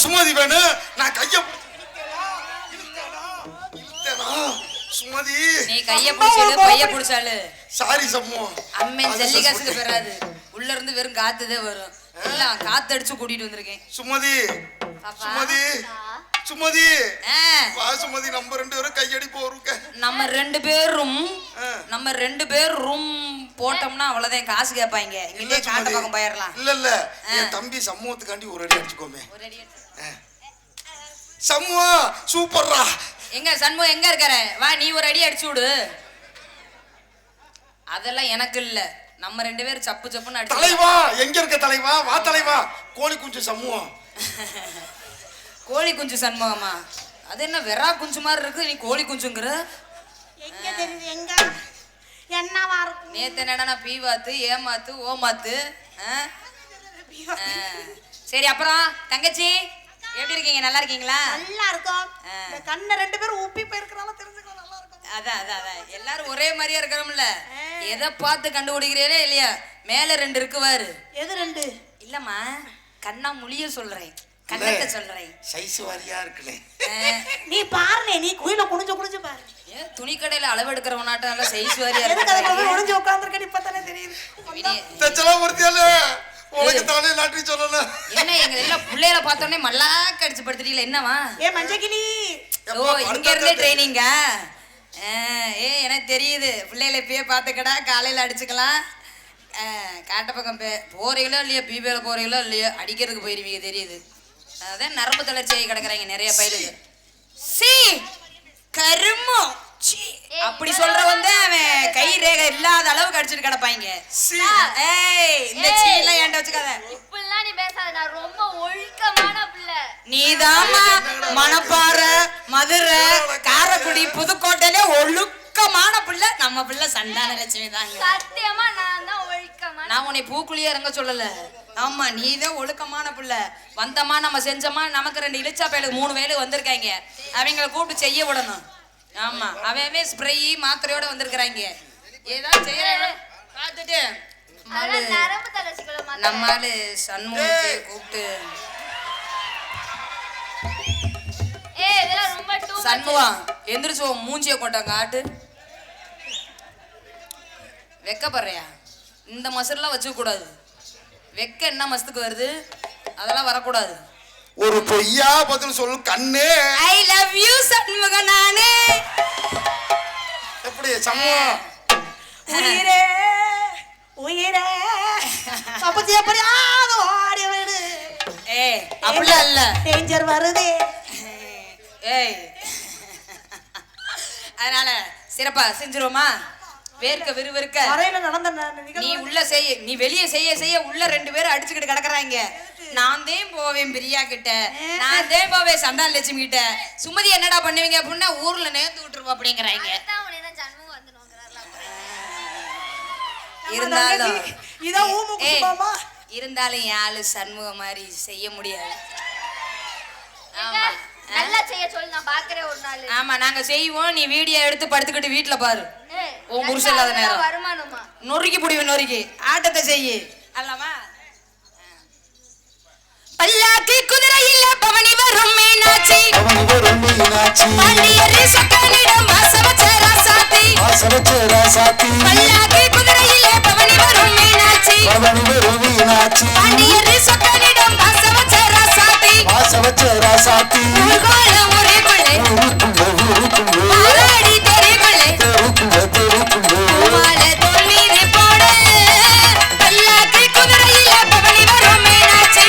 சுமதி வேணும். நான் கைய சுமதி நீ கைய புடிச்சாலு பைய புடிச்சாலு சாரி சம்மு. அம்மன் ஜல்லிகாசுக்கு பெறாது. உள்ள இருந்து வெறும் காத்துதே வரும். எல்லாம் காத்து அடிச்சு கூட்டிட்டு வந்திருக்கேன். சுமதி சுமதி சுமதி வா சுமதி. நம்ம 2 பேரும் கையடி போறோம். நம்ம ரெண்டு பேரும் போட்டோம்னா அவ்வளவுதான், காசு கேட்பாங்க. இல்ல காட்ட பக்கம் போயிடலாம். இல்ல என் தம்பி சமூகத்துக்காண்டி ஒரு அடி அடிச்சுக்கோமே. சம்முவா சூப்பர்ரா. எங்க சண்முகம் எங்க இருக்கார? வா நீ ஒரு அடி அடிச்சு விடு. அதெல்லாம் எனக்கு இல்ல, நம்ம 2 பேரும் சப்பு சப்புன்னு அடிச்சு. தலைவா எங்க இருக்க தலைவா? வா தலைவா. கோழி குஞ்சு சம்முவம். கோழி குஞ்சு சண்முகமா? அது என்ன வெறா குஞ்சு மாதிரி இருக்கு, நீ கோழி குஞ்சுங்கிற? எங்க தெரியுது எங்க என்னவா இருக்கு? நேத்து என்னடா பீவாத்து ஏமாத்து ஓமாத்து. சரி அப்புறம் தங்கச்சி எப்படி இருக்கீங்க? நல்லா இருக்கீங்களா? நல்லா இருக்கோம். இந்த கண்ண 2 பேரும் உப்பி போயிருக்கறால தெரிஞ்சுக்கலாம். நல்லா இருக்கும். அதான் எல்லாரும் ஒரே மாதிரியா இருக்கறோம்ல. எதை பார்த்து கண்டுபிடிக்கிறீங்களே இல்லையா? மேல 2 இருக்குவாரு. எது 2? இல்லம்மா கண்ணா முழிய சொல்றேன், கண்ணத்தை சொல்றேன். சைஸ் வாரியா இருக்குனே. நீ பாருனே, நீ குயில குனிஞ்சு பாரு. ஏ துணி கடையில அளவு எடுக்கறவனாட்டால சைஸ் வாரியா இருக்கு. எதுக்கு அதெல்லாம் குனிஞ்சு உட்கார்ந்திருக்க? நீ பத்தனே தெரியுது. தச்சலாம் ஒருத்தியால உனக்கு தானே லாட்டரி சொல்லல. என்ன எங்க எல்லாம் புள்ளையில பார்த்தோனே மல்லாக்க அடிச்சு படுத்துட்டீங்களா? என்னவா? ஏ மஞ்சக்கிளி. ஓ இங்க இருந்தே ட்ரைனிங்க. எனக்கு தெரியுது. பிள்ளைகளை இப்பயே பார்த்துக்கடா, காலையில அடிச்சுக்கலாம். காட்ட பக்கம் போறீங்களோ இல்லையோ, பிபிஎல் போறீங்களோ இல்லையோ, அடிக்கிறதுக்கு போயிருவீங்க தெரியுது. அதான் நரம்பு தளர்ச்சியாகி கிடக்குறாங்க நிறைய பயிலுக்கு. சி கருமோ அப்படி சொல்ற வந்து அவன் கை ரேகை இல்லாத அளவுக்கு அடிச்சுட்டு கிடப்பாங்க. இந்த சீல ஏன்டா வச்சுக்காத. இப்படிலாம் நீ பேசாத. நான் ரொம்ப ஒழுக்கமான பிள்ளை. நீதாமா மணப்பாறை மதுரை காரைக்குடி புதுக்கோட்டையில ஒழுக்கமான பிள்ளை. நம்ம பிள்ளை சந்தான லட்சுமி தாங்க. சத்தியமா நான் தான் ஒழுக்கமான. நான் உன்னை பூக்குழியே இறங்க சொல்லல. ஆமா நீதான் ஒழுக்கமான பிள்ளை. வந்தமா நம்ம செஞ்சோமா, நமக்கு 2 இளிச்சா பயலுக்கு 3 வேலை வந்திருக்காங்க. அவங்களை கூப்பிட்டு செய்ய விடணும். ஆமா அவன் ஸ்ப்ரே மாத்திரையோட வந்திருக்கிறாங்க. ஏதாவது செய்யற பார்த்துட்டு நரம்பு தளர்ச்சிக்குள்ள நம்மால சண்முகத்தை கூப்பிட்டு இதெல்லாம் ரொம்ப டூ சண்முகம் எந்திரிச்சு மூஞ்சிய கொட்டாங்க ஆட்டு. வெக்கப்படுறியா? இந்த மசரெல்லாம் வச்சுக்க கூடாது. வெக்க என்ன மசத்துக்கு வருது, அதெல்லாம் வரக்கூடாது. ஒரு பொய்யா பதில் சொல்லு கண்ணே. ஐ லவ் யூ சண்முகம். நானே எப்படி சண்முகம் உயிரே உயிரே அப்படி எப்படியாவது ஓடி விடு. அப்படிலாம் இல்ல. டேஞ்சர் வருதே. அதனால சிறப்பா செஞ்சிருவோமா? வேர்க்க விறுவிறுக்க வரையில நடந்த நீ உள்ள செய்ய, நீ வெளியே செய்ய உள்ள 2 பேரும் அடிச்சுக்கிட்டு கிடக்குறாங்க. நான் தான் போவேன் பிரியா கிட்ட, நான் தான் போவேன் சந்தான லட்சுமி கிட்ட. சுமதி என்னடா பண்ணுவீங்க அப்படின்னா ஊர்ல நேர்ந்து விட்டுருவோம் அப்படிங்கிறாங்க. இருந்தாலும் யாழு சண்முகம் மாதிரி செய்ய முடியாது. நல்லா செய்ய சொல்லு, நான் பாக்குறேன் ஒரு நாள். ஆமா நாங்க செய்வோம், நீ வீடியோ எடுத்து படுத்துக்கிட்டு வீட்டுல பாரு. உன் புருஷன் இல்லாத நேரம் வருமானமா நொறுக்கி புடிவேன், நொறுக்கி ஆட்டத்தை செய்யு அல்லவா? பல்லாக்கு குதிரையில பவனி வரும் மீனாட்சி, பாண்டியர் சக்கனிடம் வாசவச்ச ராசாத்தி. பல்லாக்கு குதிரையில பவனி வரும் மீனாட்சி, பாண்டியர் சக்கனிடம் வாசவச்ச ராசாத்தி. ஊர்கோலம் ஒரே பிள்ளை பாலாடி தெரி பிள்ளை மாலை தோல் மீது போட. பல்லாக்கு குதிரையில பவனி வரும் மீனாட்சி.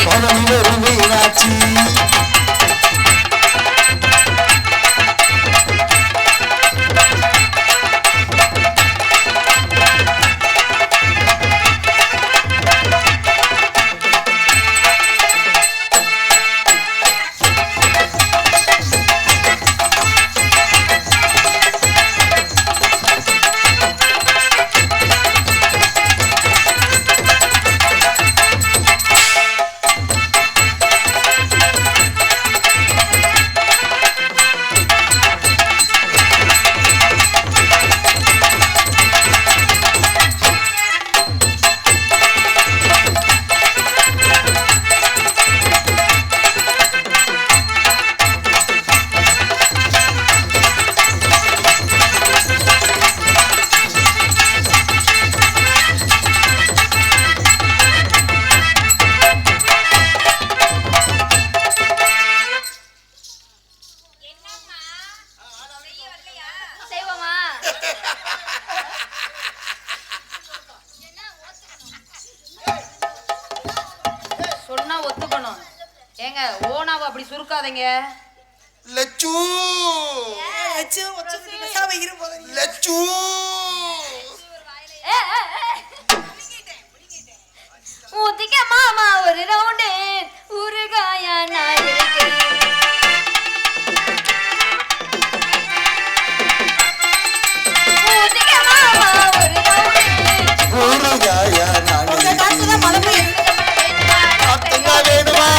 ஏங்க ஓனாவை அப்படி சுருக்காதீங்க. லச்சு லச்சு ஒச்சு பேசாம இரு போதே. லச்சு ஊத்திக்க மாமா ஒரு ரவுண்டு ஊறுகாயா நான் இருக்கேன். ஊத்திக்க மாமா ஒரு ரவுண்டு ஊறுகாயா நான் உங்க காசுல மழை பெய்யுது. அத்தங்க வேணுமா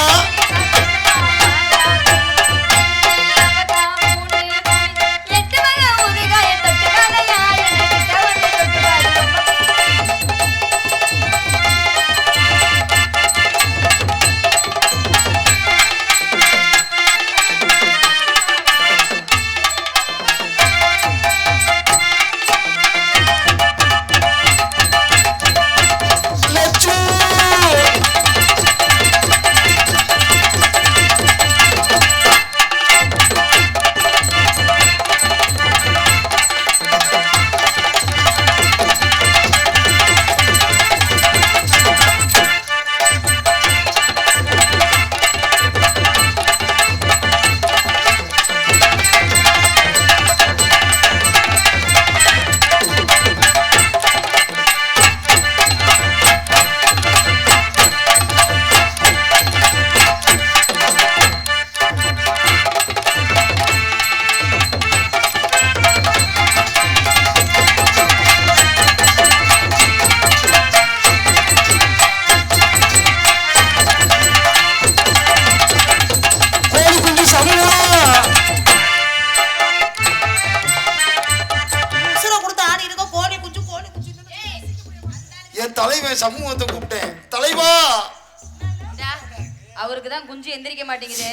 தலைவன் சமூகத்தை கூப்பிட்டேன். தலைவா அவருக்கு தான் குஞ்சு எந்திரிக்க மாட்டேங்குது.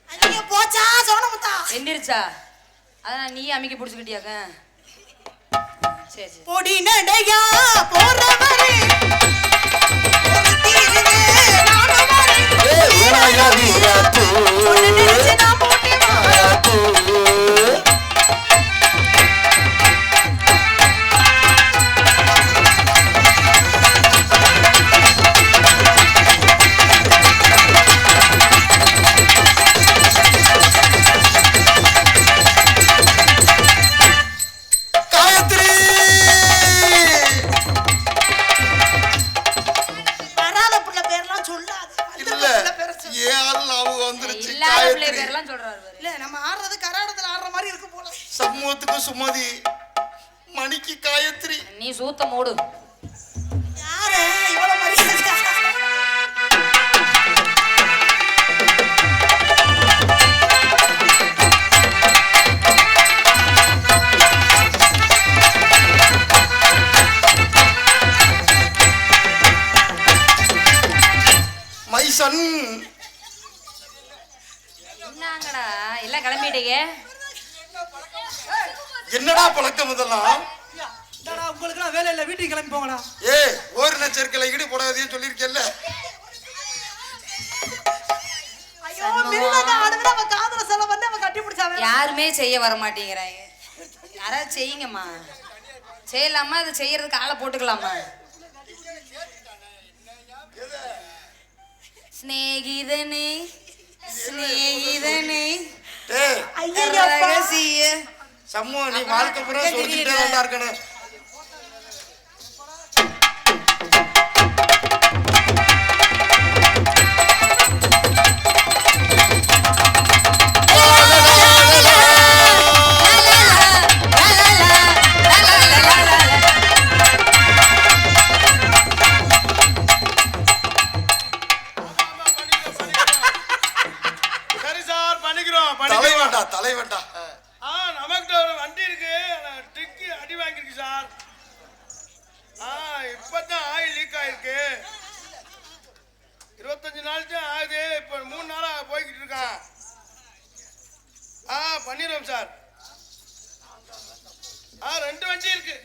ஐயோ போச்சா சோனமுத்தா எந்திரிச்சா அதான் நீ அமிக்கி பிடிச்சுக்கிட்டியாக்க. சரி சரி பொடி நடையா போறவரே சுமதி மணிக்கு காயத்ரி. நீ சூத்த மூடு. யாரு இவ்வளவு மரியாதை? மைசன் என்னங்கடா எல்லாம் கிளம்பிட்டீங்க? என்னடா பழக்கம் இதெல்லாம்? உங்களுக்கு எல்லாம் வேலை இல்ல, வீட்டுக்கு கிளம்பி போங்கடா. ஒரு நச்சரிக்கல இடி போடாதீன்னு சொல்லிருக்கேன்ல. ஐயோ மிருதங்க ஆடுறத அவ காதுல சொல்ல வந்து அவ கட்டி பிடிச்சாவே. யாருமே செய்ய வர மாட்டேங்கறாங்க. யாராவது செய்யுங்கம்மா. செய்யலாமா? அது செய்யறதுக்கு ஆளை போட்டுக்கலாமா? ஸ்நேகிதனே ஸ்நேகிதனே ரகசிய சம்மோ நீ வாழ்க்கை பூரா சொல்லிட்டே தான் இருக்கணும். தலைவன்டா நமக்கு ஒரு வண்டி இருக்கு, டிக்கி அடி வாங்கிருக்கு சார். இப்பதான் ஆயில் லீக் ஆயிருக்கு. 25 நாள் தான் ஆகுது. இப்ப 3 நாளா போய்கிட்டு இருக்கான். பண்ணிடுவோம் சார். 2 வண்டி இருக்கு.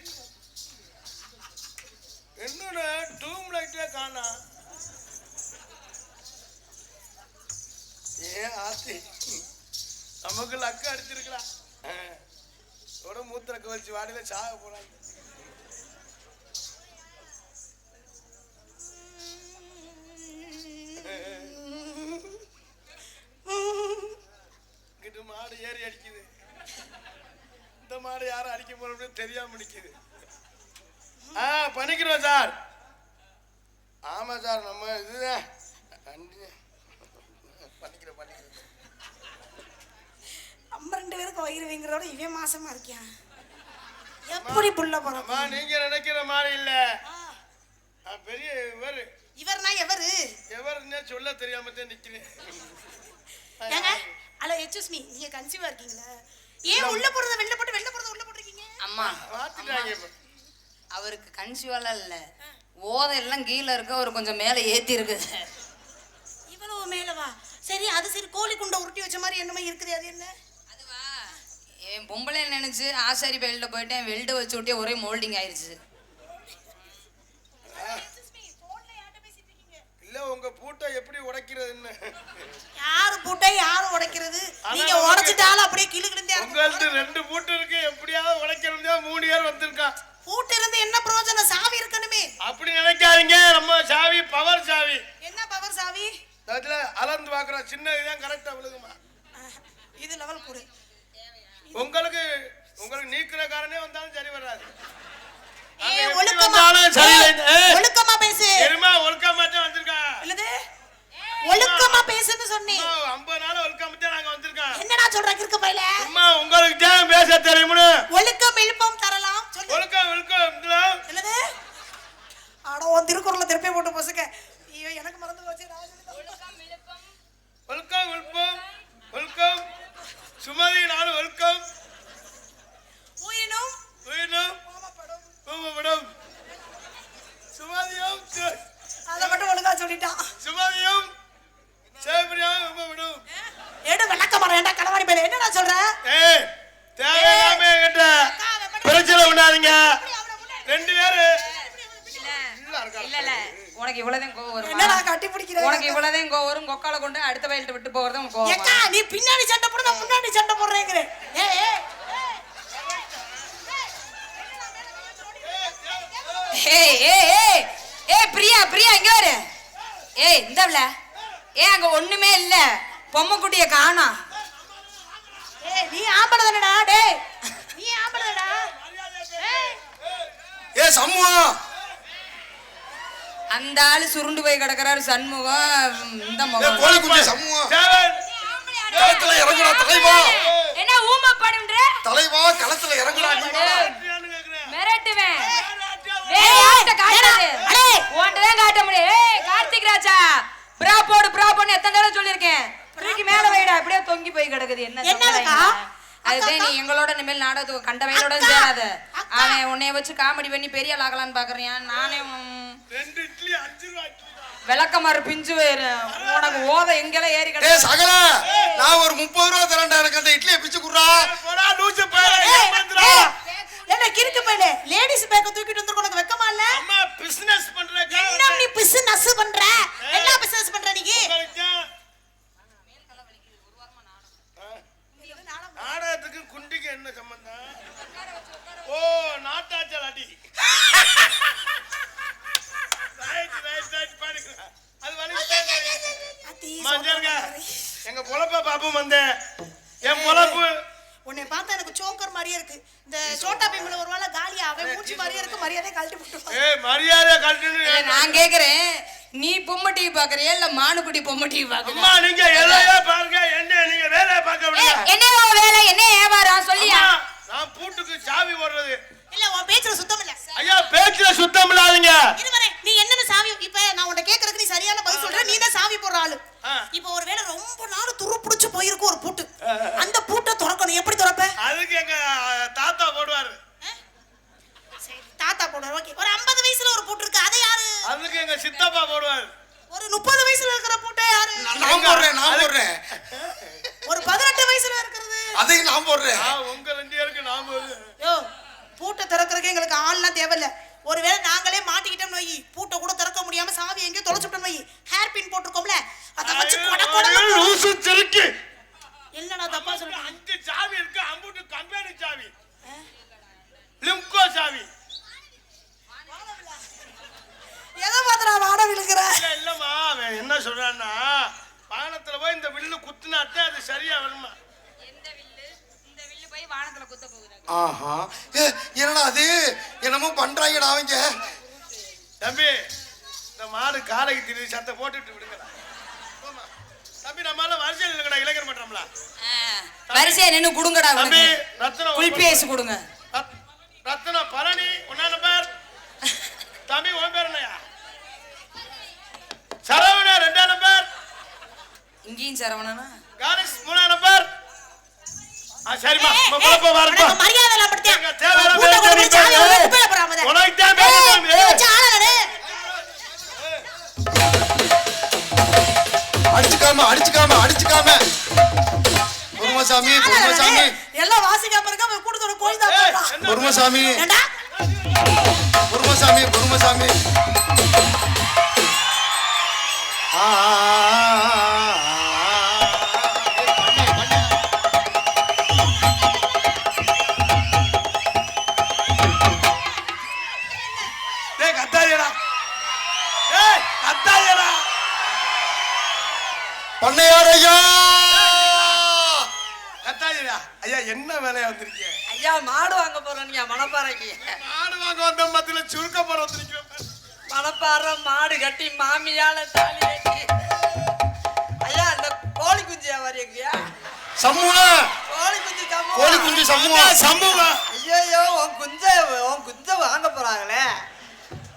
இன்னொன்னு டூம் லைட்ல காணா. ஆத்தி நமக்கு லக்கு அடிச்சிருக்கலாம். மூத்திர கவர்ச்சி வாடியில சாக போறாங்க. மாடு ஏறி அடிக்குது. இந்த மாடு யாரும் அடிக்க போறோம்னு தெரியாம நிக்குது. பண்ணிக்கிறோம் சார். ஆமா சார், நம்ம இதுதான் பண்ணிக்கிறோம். நம்ம 2 பேருக்கு வயிறு வீங்கிறதோட இவன் மாசமா இருக்கியான். எப்படி புள்ள போறோம்? நீங்க நினைக்கிற மாதிரி இல்ல. பெரிய இவர்னா எவருன்னே சொல்ல தெரியாம தான் நிக்கிறேன். ஏங்க ஹலோ எக்ஸ்கியூஸ் மீ, நீங்க கன்சீவா இருக்கீங்களா? ஏன் உள்ள போறத வெளில போட்டு உள்ள போட்டுருக்கீங்க? அம்மா மாத்திட்டாங்க. அவருக்கு கன்சீவாலாம் இல்ல, ஓதை எல்லாம் கீழே இருக்க, ஒரு கொஞ்சம் மேலே ஏத்தி இருக்குது. இவ்வளவு மேலவா? சரி அது சரி, கோழி குண்டை உருட்டி வச்ச மாதிரி என்னமா இருக்குது, அது என்ன? அதுவா, என் பொம்பளை நினைச்சு ஆசாரி பெல்ட்ட போயிட்டேன், வெல்டு வச்சு விட்டே ஒரே மோல்டிங் ஆயிடுச்சு. இல்ல உங்க பூட்டை எப்படி உடைக்கிறதுன்னு. யாரு பூட்டை யாரு உடைக்கிறது? நீங்க உடைச்சிட்டாலும் அப்படியே கிளுகிடுந்தே. உங்களுக்கு 2 பூட்டு இருக்கு, எப்படியாவது உடைக்கிறதா 3 பேர் வந்திருக்கான். பூட்டு இருந்து என்ன பிரயோஜனம்? சாவி இருக்கணுமே. அப்படி நினைக்காதீங்க, நம்ம சாவி பவர் சாவி. என்ன பவர் சாவி? அதுல அளந்து பாக்குறோம், சின்ன இதுதான் கரெக்டா விழுகுமா. இது லெவல் கூடு. உங்களுக்கு நீக்கிற காரணே வந்தாலும் சரி வராது. ஒழுக்கமா பேசு. ஒழுக்கமா தான் வந்திருக்கா. இல்லது ஒழுக்கமா பேசுன்னு சொன்னேன். 50 நாள் ஒழுக்கமா தான் நாங்க வந்திருக்கோம். என்னடா சொல்றீங்க இருக்க பையல? அம்மா உங்களுக்கு தான் பேச தெரியும்னு. ஒழுக்கம் விழுப்பம் தரலாம் சொல்லு. ஒழுக்கம் இல்லது ஆடோ உன் திருக்குறளை திருப்பி போட்டு பொசுக்க. ஐயோ எனக்கு மறந்து போச்சு. ஒழுக்கம் சுமதி நானும் ஒழுக்கம். உயிரினும் கோபப்படும் சுமதியும் அதை மட்டும் ஒழுங்கா சொல்லிட்டான். சுமதியும் சேபரியாவும் கோபப்படும். ஏடு விளக்க மரம் ஏண்டா கலவாணி பையல, என்னடா சொல்ற? தேவையில்லாம என்கிட்ட பிரச்சனை பண்ணாதீங்க. 2 பேரு இல்ல உனக்கு இவ்வளவுதான் கோவம் வரும். என்னடா கட்டி பிடிக்கிற? உனக்கு இவ்வளவுதான் கோவம் வரும். கொக்கால கொண்டு அடுத்த வயல்ட்ட விட்டு போறதும் கோவம். ஏக்கா நீ பின்னாடி சண்டை போடு, நான் முன்னாடி சண்டை போடுறேங்கற. பிரியா இங்க வரு. இந்தவள அங்க ஒண்ணுமே இல்ல, பொம்மை குட்டிய காணோம். நீ ஆம்பள தானடா? டேய் நீ ஆம்பள தானடா? சண்முகம், அந்த ஆளு சுருண்டு போய் கிடக்குறாரு சண்முகம். இந்த முகம் கோழி குஞ்சு சண்முகம். களத்துல இறங்குடா தலைவா. என்ன ஊமா பாடுன்ற? தலைவா களத்துல இறங்குடா. மிரட்டுவேன். காட்ட முடியும். கார்த்திக் ராஜா பிரா போடு எத்தனை தடவை சொல்லிருக்கேன். தூக்கி மேல வைடா, அப்படியே தொங்கி போய் கிடக்குது. என்ன அதுதான் நீ எங்களோட இனிமேல் நாடகத்துக்கு கண்ட வயலோட சேராத. அவன் உன்னைய வச்சு காமெடி பண்ணி பெரிய ஆள் ஆகலான்னு பாக்குறேன். நானே 2 இட்லி 5 ரூபாய் விளக்கமாறு பிஞ்சு வேறு. உனக்கு ஓத எங்கெல்லாம் ஏறி கிடக்கு. சகல நான் ஒரு 30 ரூபா தரேன்டா, எனக்கு அந்த இட்லியை பிச்சு குடுறா. போடா லூசு பே. என்ன கிறுக்கு பையல, லேடிஸ் பேக்க தூக்கிட்டு வந்து உனக்கு வெக்கமா இல்ல? அம்மா பிசினஸ் பண்றேன். என்ன நீ பிசினஸ் பண்ற? என்ன பிசினஸ் பண்ற நீ? நாடகத்துக்கு குண்டிக்கு என்ன சம்பந்தம்? ஓ நாட்டாச்சல் அடி. அது வலிங்க. எங்க பொழப்ப பாப்போம் வந்தேன். என் பொழப்பு உன்னை பார்த்தா எனக்கு சோக்கர் மாதிரியே இருக்கு. இந்த சோட்டா பீம்ல ஒரு வேளை காலியா அவன் மூஞ்சி மாதிரியே இருக்கு. மரியாதை கழட்டி போட்டு. மரியாதை கழட்டி. நான் கேக்குறேன், நீ பொம்மை டிவி பாக்குறியா இல்ல மானுக்குட்டி பொம்மை டிவி பாக்குறியா? அம்மா நீங்க எதையோ பாருங்க, என்ன நீங்க வேலைய பார்க்க விடுங்க. என்ன வேலை, என்ன வியாபாரம் சொல்லியா? நான் பூட்டுக்கு சாவி போடுறது. இல்ல உன் பேச்சுல சுத்தம் இல்ல. ஐயா பேச்சுல சுத்தம் இல்லாதீங்க. இருவரே நீ என்னன்னு சாவி இப்ப நான் உன்கிட்ட கேக்குறதுக்கு நீ சரியான பதில் சொல்ற. நீ தான் சாவி போடுற ஆளு. இப்போ ஒருவேளை ரொம்ப நாள் துரு புடிச்சு போயிருக்கு ஒரு பூட்டு, அந்த பூட்டை திறக்கணும். எப்படி திறப்ப? அதுக்கு எங்க தாத்தா போடுவாரு. தாத்தா போடுவாரு. ஓகே. ஒரு 50 வயசுல ஒரு பூட்டு இருக்கு, அது யாரு? அதுக்கு எங்க சித்தப்பா போடுவாரு. ஒரு 30 வயசுல இருக்கிற பூட்டை யாரு? நான் போடுறேன். ஒரு 18 வயசுல இருக்கிறது அதையும் நான் போடுறேன். உங்க 2 பேருக்கு நான் போடுறேன். யோ பூட்டை திறக்கிறதுக்கு எங்களுக்கு ஆள்லாம் தேவையில்ல. ஒருவேளை நாங்களே மாட்டிக்கிட்டோம்னு வை, பூட்டை கூட திறக்க முடியாம சாவி எங்கேயோ தொலைச்சுட்டோம்னு வை, ஹேர் பின் போட்டுருக்கோம்ல அதை வச்சு லூசு செருக்கு. இல்லடா தப்பா சொல்ற. 5 சாவி இருக்கு, அம்புட்டு கம்பெனி சாவி, லிம்கோ சாவி. எதை மாத்திரா வாட விழுக்கிற? இல்லம்மா அவன் என்ன சொல்றான்னா, பானத்துல போய் இந்த வில்லு குத்துனாட்டே அது சரியா வருமா? ஆஹா என்னடா அது என்னமோ பண்றாங்கடா அவங்க. தம்பி இந்த மாடு காலைக்கு திடீர் சத்தை போட்டுட்டு விடுங்கடா. தம்பி நம்மளால வரிசையில் இல்லைங்கடா, இளைஞர் மன்றம்ல வரிசையா நின்னு குடுங்கடா. தம்பி ரத்னம் குளிப்பேசி கொடுங்க. ரத்னம் பரணி 1 நம்பர். தம்பி உன் பேர் என்னையா? சரவணா 2 நம்பர். இங்கேயும் சரவணனா? காரிஸ் 3 நம்பர். சரிமா போப்போ வரப்போ மரியாதை எல்லாம் படுத்தியா தேவரா குப்பையில போறாம உனக்கு தான் பேசணும். வச்சு ஆளனே அடிச்சுக்காம பொறுமசாமி எல்லாம் வாசிக்காம இருக்க கூட்டத்தோட கோயில் தான் போறான். பொறுமசாமி ஏண்டா பொறுமசாமி பண்ணையாரையா கத்தாயிரா ஐயா என்ன வேலையா வந்திருக்கீங்க? ஐயா மாடு வாங்க போறோம். நீங்க மணப்பாறைக்கு மாடு வாங்க வந்த மத்தியில சுருக்க போற வந்திருக்கீங்க. மணப்பாறை மாடு கட்டி மாமியால தாலி கட்டி. ஐயா இந்த கோழி குஞ்சு வியாபாரியா? சமூகம் கோழி குஞ்சு சமூகம். ஐயோ உன் குஞ்ச வாங்க போறாங்களே.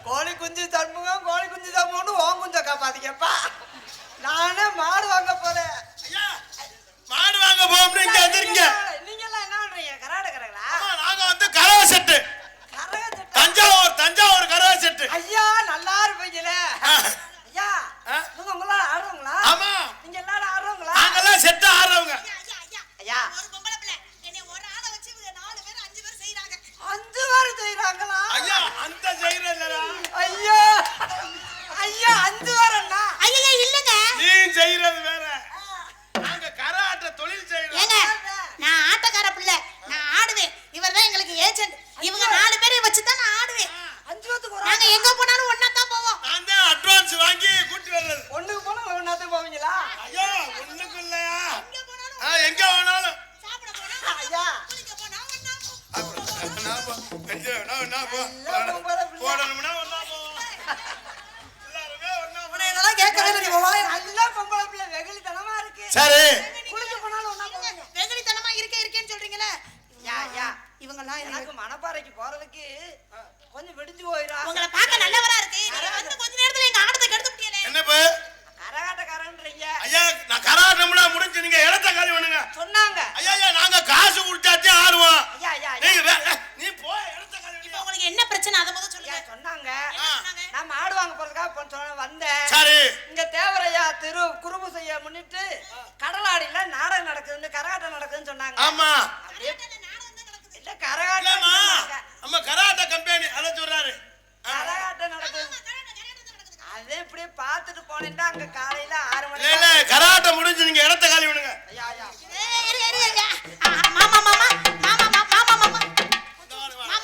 கோழி குஞ்சு சண்முகம் உன் குஞ்ச காப்பாத்திக்கப்பா. நானே மாடு வாங்க போறேன். ஐயா மாடு வாங்க போறோம்னு இங்க வந்திருக்கீங்க. நீங்க எல்லாம் என்ன பண்றீங்க? கராடகரங்களா? நாங்க வந்து கரவ செட்டு தஞ்சாவூர் கரவ செட்டு. ஐயா நல்லா இருப்பீங்களே. ஐயா நீங்க உங்களா ஆடுறவங்களா? ஆமா நீங்க எல்லாரும் ஆடுறவங்களா? நாங்கெல்லாம் செட்டு ஆடுறவங்க. ஐயா ஒரு பொம்பளை பிள்ளை என்னை ஒரு ஆளை வச்சு 4 பேர் 5 பேர் செய்றாங்க. 5 பேர் செய்றாங்களா? ஐயா அந்த செய்யறதுலடா. ஐயா 5 பேரண்ணா? ஐயா இல்லங்க. நீ செய்யறது வேற. நாங்க கராட்ட தொழில் செய்றோம். ஏங்க நான் ஆட்டக்கார பிள்ளை, நான் ஆடுவேன். இவர்தான் எங்களுக்கு ஏஜென்ட். இவங்க 4 பேரை வச்சு தான் நான் ஆடுவேன். 5 பேத்துக்கு நாங்க எங்க போனாலும் ஒண்ணா தான் போவோம். நான் தான் அட்வான்ஸ் வாங்கி கூட்டி வர்றது. ஒண்ணுக்கு போனா ஒண்ணாத்துக்கு போவீங்களா? ஐயா ஒண்ணுக்கு இல்லையா? எங்க வேணாலும் சாப்பிட போனா ஐயா குளிக்க போனா ஒண்ணா போடணும்னா ஒண்ணா போவோம். எல்லாருமே ஒண்ணா இதெல்லாம் கேட்கவே இல்லை. நீங்க வாய் நல்லா பொம்பளை பிள்ளை வெகுளித்தனமா இருக்கு. சரி குளிக்க போனாலும் ஒண்ணா போவீங்க. வெகுளித்தனமா இருக்கேன்னு சொல்றீங்களே. ஐயா இவங்கலாம் எனக்கு மணப்பாறைக்கு போறதுக்கு கொஞ்சம் விடிஞ்சு போயிரா. உங்களை பார்க்க நல்லவரா இருக்கு. நீங்க வந்து கொஞ்ச நேரத்துல எங்க ஆட்டத்தை கெடுத்து விட்டீங்களே. என்னப்பா கரகாட்டக்காரன்றீங்க. ஐயா நான் கராட்டம்னா முடிஞ்சு நீங்க இடத்த காலி பண்ணுங்க சொன்னாங்க. ஐயா நாங்க காசு கொடுத்தாச்சே ஆடுவோம். ஐயா நீ போய் இடத்த காலி இப்போ உங்களுக்கு என்ன பிரச்சனை அதை முதல்ல சொல்லுங்க. சொன்னாங்க. சொன்னாங்க? நான் மாடு வாங்க போறதுக்காக வந்தேன். சரி இங்க தேவரையா குருபு செய்ய முன்னிட்டு கடலாடியில நாடகம் நடக்குதுன்னு கரகாட்டம் நடக்குதுன்னு சொன்னாங்க. ஆமா இல்ல கரகாட்டம் இல்லம்மா சொன்னாங்க. நம்ம கராட்ட கம்பெனி அத சொல்றாரு. கரகாட்டம் நடக்குது. அதே இப்படியே பார்த்துட்டு போனேன்னா அங்க காலையில 6 மணி. இல்ல கராட்ட முடிஞ்சு நீங்க இடத்த காலி பண்ணுங்க.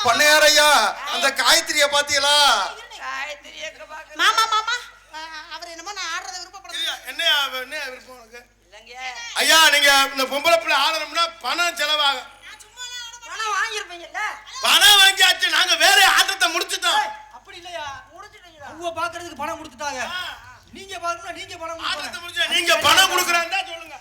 பண்ணையாரையா அந்த காயத்ரிய பாத்தீங்களா? காயத்ரி எங்க பாக்க மாமா அவர் என்னமோ நான் ஆடுறத விருப்பப்படுறேன். என்னையா விருப்பம் உனக்கு? இல்லங்க. ஐயா நீங்க இந்த பொம்பளை பிள்ளை ஆடணும்னா பணம் செலவாகும். பணம் வாங்கிருப்பீங்கல்ல? பணம் வாங்கியாச்சு. நாங்க வேற ஆட்டத்தை முடிச்சிட்டோம். அப்படி இல்லையா? முடிச்சிட்டீங்களா? அவங்க பாக்குறதுக்கு பணம் கொடுத்துட்டாங்க. நீங்க பாக்கணும், நீங்க பணம் ஆட்டத்தை முடிச்சா நீங்க பணம் கொடுக்கறாந்தா சொல்லுங்க.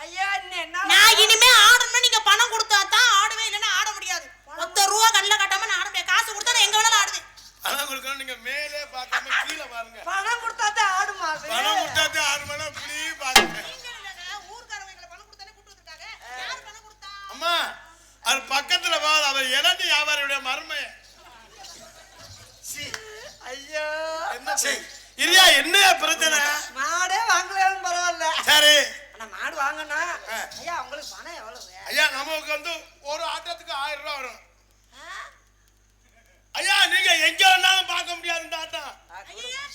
ஐயா என்ன நான் இனிமே ஆடணும்னா நீங்க பணம் கொடுத்தா தான் ஆடுவேன், இல்லன்னா ஆட முடியாது. 1 ரூபா கண்ணுல கட்டாம நான் ஆட முடியாது. காசு கொடுத்தா நான் எங்க வேணாலும் ஆடுவேன். பணம் கொடுக்கணும் நீங்க மேலே பார்க்காம கீழே பாருங்க. பணம் கொடுத்தாதான் ஆடுமா அது? பணம் கொடுத்தாதே ஆடுமனா இப்படி பாருங்க. ஊர்காரவங்களை பணம் கொடுத்தானே கூட்டி வந்துட்டாங்க. யார் பணம் கொடுத்தா? அம்மா அது பக்கத்துல வா. அவர் இறந்து வியாபாரியுடைய மர்மைய. ஐயோ என்ன இரியா என்னையா பிரச்சனை? மாடே வாங்கலன்னு பரவாயில்ல. சரி ஆனா மாடு வாங்கனா ஐயா உங்களுக்கு பணம் எவ்வளவு? ஐயா நமக்கு வந்து ஒரு ஆட்டத்துக்கு 1000 ரூபாய் வரும். ஐயா நீங்க எங்க வேணாலும் பார்க்க முடியாது இந்த ஆட்டம்.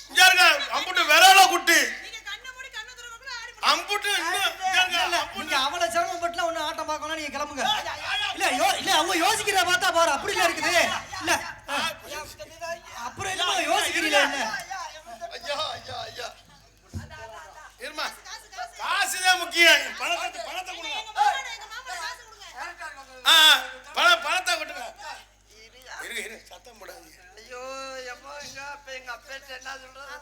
இங்க இருங்க அம்புட்டு விரல குட்டி நீங்க கண்ணை மூடி கண்ணை திறக்கக்குள்ள ஆடி அம்புட்டு நீங்க அவளை சிரமப்பட்டுல ஒண்ணு ஆட்டம் பார்க்கணும். நீங்க கிளம்புங்க. இல்ல அவங்க யோசிக்கிறத பார்த்தா பாரு அப்படி இல்ல இருக்குது. இல்ல அப்புறம் என்ன யோசிக்கிறீங்க? ஐயா இருமா காசுதான் முக்கியம். பணத்தை கொடுங்க. போடாதீங்க. ஐயோ எம்மா எங்க அப்பா எங்க அப்பேட்ட என்ன சொல்றது?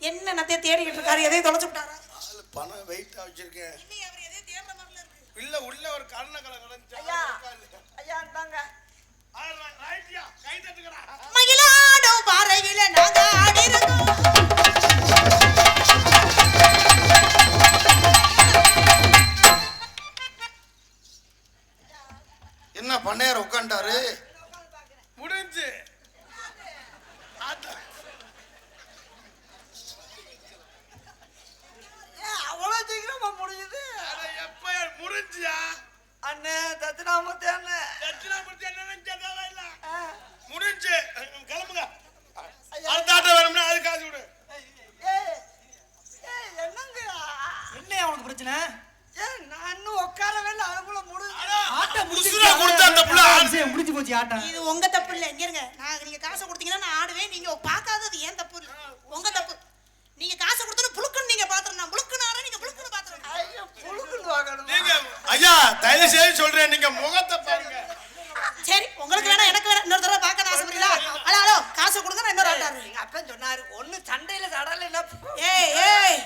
என்ன நத்தைய தேடிக்கிட்டு இருக்காரு? எதையும் தொலைச்சு விட்டாரா? ஆளு பணம் வெயிட்டா வச்சிருக்கேன். இல்லையே, அவர் எதையும் தேடுற மாதிரில இருக்கு. இல்ல உள்ள ஒரு கருணக்கலை கிடந்துச்சு. ஐயா ஐயா இந்தாங்க. ரைட்டியா கை தட்டுங்கடா. மயிலாடும் பாறையில நாங்க ஆடி இருக்கோம். என்ன பண்ணையார் உட்காண்டாரு? முடிஞ்சு அவ்வளவு சீக்கிரமா முடியுது? எப்ப முடிஞ்சியா? அண்ணே தட்சிணாமூர்த்தி அண்ணே. தட்சிணாமூர்த்தி என்ன கேட்டாலும் இல்ல முடிஞ்சு கிளம்புங்க. அடுத்த ஆட்டம் வேணும்னா அது காசு விடு. என்னங்கயா என்ன உனக்கு பிரச்சனை? நான் இன்னும் உட்காரவே இல்லை, அதுக்குள்ள முடிஞ்சு. ஆட்டம் உசுரா கொடுத்த அந்த புள்ள முடிஞ்சு போச்சு ஆட்டம். இது உங்க தப்பு இல்ல. இங்க இருங்க. நீங்க காசு கொடுத்தீங்கன்னா நான் ஆடுவேன். நீங்க பார்க்காதது ஏன் தப்பு இல்ல, உங்க தப்பு. நீங்க காசு கொடுத்தா புழுக்குன்னு நீங்க பாத்துறணும். புழுக்குன்னு ஆற நீங்க புழுக்குன்னு பாத்துறணும். ஐயோ புழுக்குன்னு வாங்கணும். நீங்க ஐயா தயவு செய்து சொல்றேன், நீங்க முகத்தை பாருங்க. சரி, உங்களுக்கு வேணா எனக்கு வேணா இன்னொரு தடவை பார்க்க ஆசைப்படுறீங்களா? ஹலோ ஹலோ, காசு கொடுங்க, நான் இன்னொரு ஆட்டாரு. எங்க அப்பா சொன்னாரு ஒண்ணு சண்டையில சடல இல்ல. ஏய் ஏய்,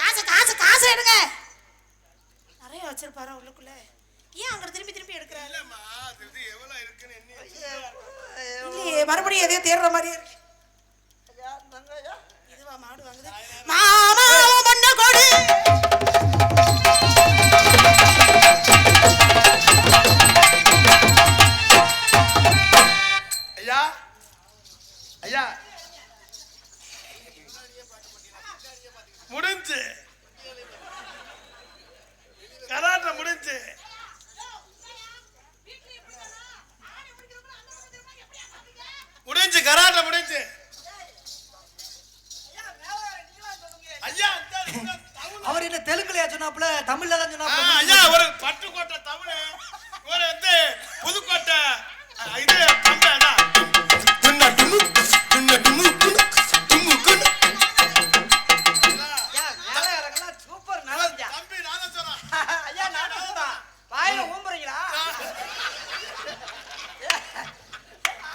காசு காசு காசு எடுங்க. நிறைய வச்சிருப்பாரா உள்ளுக்குள்ள? ஏன் அங்க திரும்பி திரும்பி எடுக்கிறாரு? இல்லம்மா இது எவ்வளவு இருக்குன்னு எண்ணி இல்லையே, மறுபடியும் எதையோ தேடுற மாதிரியே இருக்கு. ஐயா இந்தாங்க ஐயா. இதுவா மாடு வாங்குது? மாமா பொண்ணு கொடு. ஐயா ஐயா முடிஞ்சு கராட்டை முடிஞ்சு. முடிஞ்சு கராட்டை முடிஞ்சு. ஐயா அவர் என்ன தெலுங்குலயா சொன்னாப்புல, தமிழ்ல தான் சொன்னாப்புல? ஐயா ஒரு பட்டுக்கோட்டை தமிழ், ஒரு வந்து புதுக்கோட்டை இது தமிழா. ஐயா வேலைக்காரங்களாம் சூப்பர் நல்லா. தம்பி நானும் சொல்றேன். ஐயா நானும் தான். வாயில ஊம்புறீங்களா?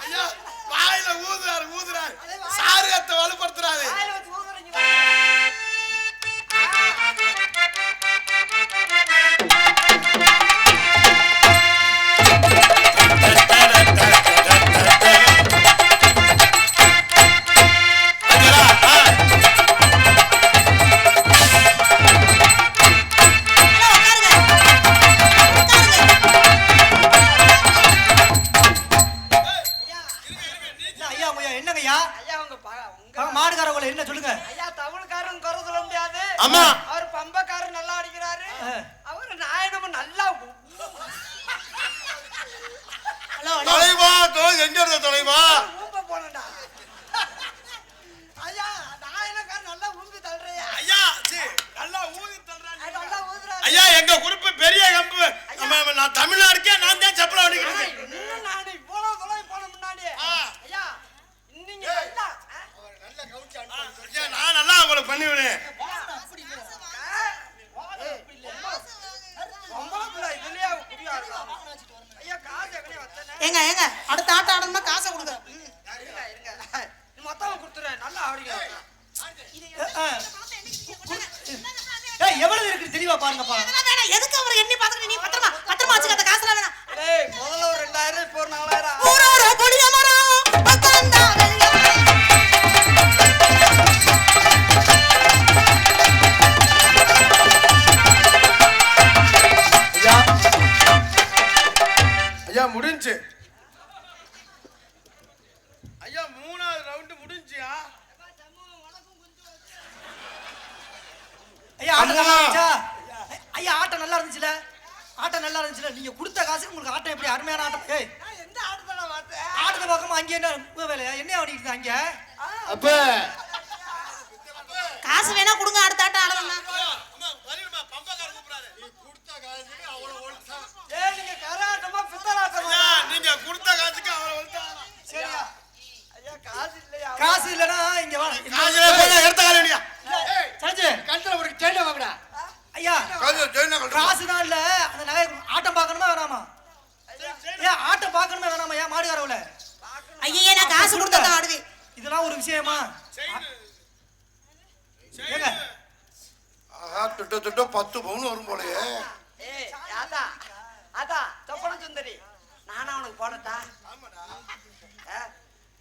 ஐயா வாயில ஊதுறாரு சாருகத்தை வலுப்படுத்துறாரு. வாயில வச்சு ஊம்புறீங்களா? ஐயா ஐயா என்னங்கய்யா? ஐயா உங்க மாடுகாரவங்கள என்ன சொல்லுங்க? ஐயா தமிழ்காரன் குறை சொல்ல முடியாது. ஆமா. அவர் பம்பக்காரர் நல்லா அடிக்கிறாரு. அவரு நாயனமும் நல்லா ஹலோ ஹலோ, தொலைவா எங்க இருந்த தொலைவா? ஊம்ப போனடா. ஐயா நாயனக்காரர் நல்லா ஊம்பி தள்ளுறையா. ஐயா நல்லா ஊதி தள்ளுறாரு. நல்லா ஊதுறாரு. ஐயா எங்க குரூப் பெரிய கம்பு. நான் தமிழ்நாடுக்கே நான் தான் சப்பல அடிக்கிறேன். இன்னும் நான் இவ்வளவு தொலைவு போன முன்னாடி ஐயா நீங்க நல்லா ஐயா நான் நல்லா உங்களுக்கு பண்ணிவிடுறேன். ஏங்க ஏங்க, அடுத்த ஆட்டம் ஆடணுமா காசை கொடுங்க. மொத்தம் கொடுத்துறேன் நல்லா ஆடுங்க. எவ்வளவு இருக்கு தெளிவா பாருங்கப்பா. அதெல்லாம் வேணாம். எதுக்கு அவர் எண்ணி பாத்துக்கிட்டு நீ பத்திரமா பத்திரமா வச்சுக்க. அந்த காசுலாம் வேணாம். முதல்ல ஒரு 2000 இப்போ ஒரு 4000. ஊரோர புளிய மரம் பத்தந்தா வெள்ளை. ஐயா முடிஞ்சு. ஐயா 3வது ரவுண்ட் முடிஞ்சியா? ஐயா ஆட்டம் நல்லா இருந்துச்சா? ஐயா ஆட்டம் நல்லா இருந்துச்சுல? ஆட்டம் நல்லா இருந்துச்சுல? நீங்க கொடுத்த காசுக்கு உங்களுக்கு ஆட்டம் எப்படி அருமையான ஆட்டம். ஏய் நான் எந்த ஆட்டத்துல பார்த்தேன்? ஆட்டத்தை பார்க்காம அங்க என்ன வேலையா? என்ன ஆடிட்டு அங்க? அப்ப காசு வேணா கொடுங்க, அடுத்த ஆட்டம் ஆடலாம். அம்மா வரீமா பம்பக்கார கூப்பிடாரு. நீ கொடுத்த காசுக்கு அவ்வளவு ஒழுங்கா. ஏய் நீங்க கராட்டமா பித்தலாட்டமா? ஐயா நீங்க கொடுத்த காசுக்கு அவ்வளவு ஒழுங்கா. சரியா? ஐயா காசு இல்லையா? காசு இல்லனா இங்க வா. காசுல போய் எடுத்த காலனியா. சஞ்சு கழுத்துல ஒரு செயினை வாங்கடா. ஐயா கழுத்துல செயினை கழட்டு. காசு தான் இல்ல, அந்த நகை ஆட்டம் பார்க்கணுமா வேணாமா? காசு கொடுத்தா தான் ஆடுவேன். இதெல்லாம் ஒரு விஷயமா? ஏங்க ஆஹா, திட்ட 10 பவுன் வரும் போலயே. ஏய் அதான் அதான் தொப்பன சுந்தரி நானா உனக்கு போடட்டா?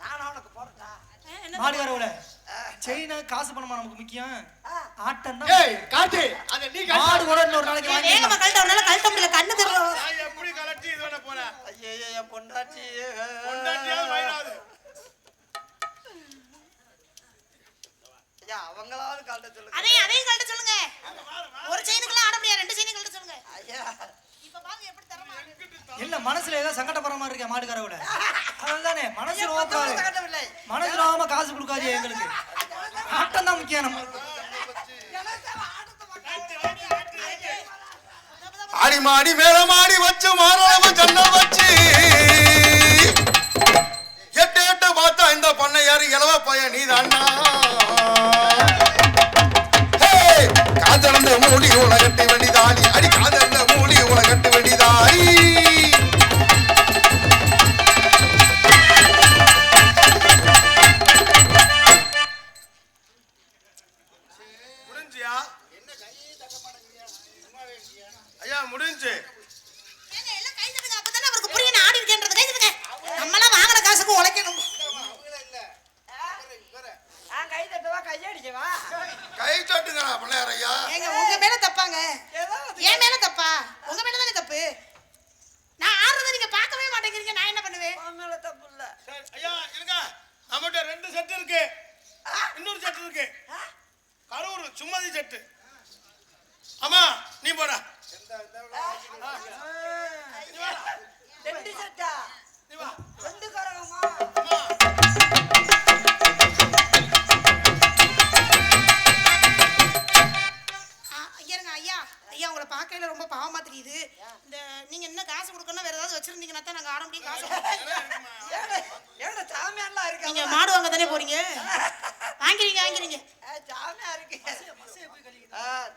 நானா உனக்கு போடட்டா? மாடுகாரவுல செயினா காசு பணமா நமக்கு முக்கியம்? ஆட்டம் தான். ஏய் காட்டி அத நீ காட்டி. மாடு கூட இன்னொரு நாளைக்கு வாங்கி வேகமா கழட்ட உன்னால கழட்ட முடியல, கண்ணு தெரியல. நான் எப்படி கலட்டி இது பண்ண போறேன்? ஐயோ என் பொண்டாட்டி பொண்டாட்டியாவது வயிறாது. ஐயா அவங்களாவது கழட்ட சொல்லுங்க. அதையும் கழட்ட சொல்லுங்க. ஒரு செயினுக்குலாம் ஆட முடியாது, 2 செயினும் கழட்ட சொல்லுங்க. ஐயா இப்ப பாருங்க எப்படி தரமா ஆடுது. இல்ல மனசுல ஏதோ சங்கடப்படுற மாதிரி இருக்கே மாடுகாரவுல. அதனாலதானே மனசு நோக்காது. கட்டவில்லை. மனசு நோகாம காசு கொடுக்காது எங்களுக்கு. ஆட்டம் தான் முக்கியம் நம்ம. ஆடி மாடி மேல மாடி வச்சு மாறளவு ஜன்னல் வச்சு எட்டு எட்டு பார்த்தா இந்த பண்ணையாரு இளவ பையன் நீ தாண்டா. காதலந்த மூடி உலகட்டு வெடிதாடி, அடி காதலந்த மூடி உலகட்டு வெடிதாடி. முடிஞ்சியா? ஐயா முடிஞ்சு. ஏங்க எல்லாம் கை தட்டுங்க, அப்பதானே அவருக்கு புரியும் நான் ஆடி இருக்கேன்றது. கை தட்டுங்க. நம்மலாம் வாங்குற காசுக்கு உழைக்கணும். நான் கை தட்டவா கையடிக்கவா? கை தட்டுங்க பண்ணையார் ஐயா. ஏங்க உங்க மேல தப்பாங்க. என் மேல தப்பா? உங்க மேல தானே தப்பு. நான் ஆடுறத நீங்க பார்க்கவே மாட்டேங்கிறீங்க, நான் என்ன பண்ணுவேன்? உன் மேல தப்பு இல்ல. சரி, ஐயா இருங்க. நம்மகிட்ட 2 செட் இருக்கு. இன்னொரு செட் இருக்கு. கரூர் சும்மதி செட். அம்மா நீ போடா. 2 செட்டா? நீ வா. 2 கரகமா? அம்மா இங்க இருங்க ஐயா. ஐயா உங்களை பார்க்கையில ரொம்ப பாவமா தெரியுது. இந்த நீங்க என்ன காசு கொடுக்கணும் வேற ஏதாவது வச்சிருந்தீங்கன்னா தான் நாங்க ஆட முடியும். காசு ஏடா சாமியார்லாம் இருக்கு. நீங்க மாடு வாங்க தானே போறீங்க, வாங்கிறீங்க. சாமியா இருக்கு.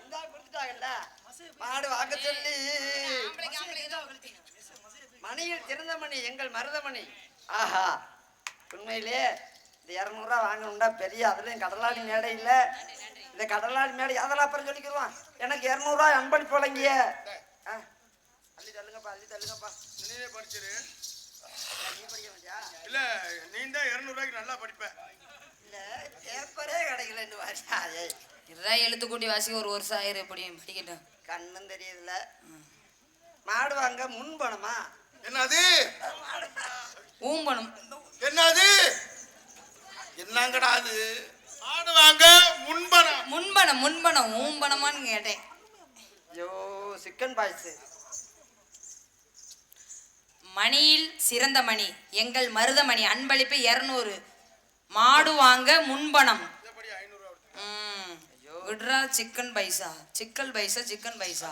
இந்தா கொடுத்துட்டாங்கல்ல மாடு வாங்க சொல்லி. மணியில் திறந்த மணி எங்கள் மருதமணி. ஆஹா உண்மையிலே இந்த 200 ரூபா வாங்கணும்டா பெரிய, அதுலயும் கடலாடி மேடை இல்ல. இந்த கடலாடி மேடை அதெல்லாம் அப்புறம் சொல்லிக்கிடுவான். எனக்கு 200 ரூபாய் அன்பளிப்பு வழங்கிய அள்ளி தள்ளுங்கப்பா, அள்ளி தள்ளுங்கப்பா. நீயே படிச்சிரு. நீ படிக்க வேண்டியா? இல்ல நீ தான் 200 ரூபாய்க்கு நல்லா படிப்ப. இல்ல பேப்பரே கிடைக்கல இன்னும் வாரியா. இதெல்லாம் எழுத்து கூட்டி வாசிக்க ஒரு வருஷம் ஆயிரம் எப்படியும் படிக்கட்டும். கண்ணும் தெரியுதுல. மாடு வாங்க முன்பணமா? என்னது ஊம்பணும். என்னது என்னங்கடா அது? ஆடு வாங்க முன்பணம். முன்பணம் ஊம்பணமான்னு கேட்டேன். ஐயோ சிக்கன் பாய்ஸ். மணியில் சிறந்த மணி எங்கள் மருதமணி அன்பளிப்பு 200. மாடு வாங்க முன்பணம். விட்ரா சிக்கன் பைசா. சிக்கன் பைசா.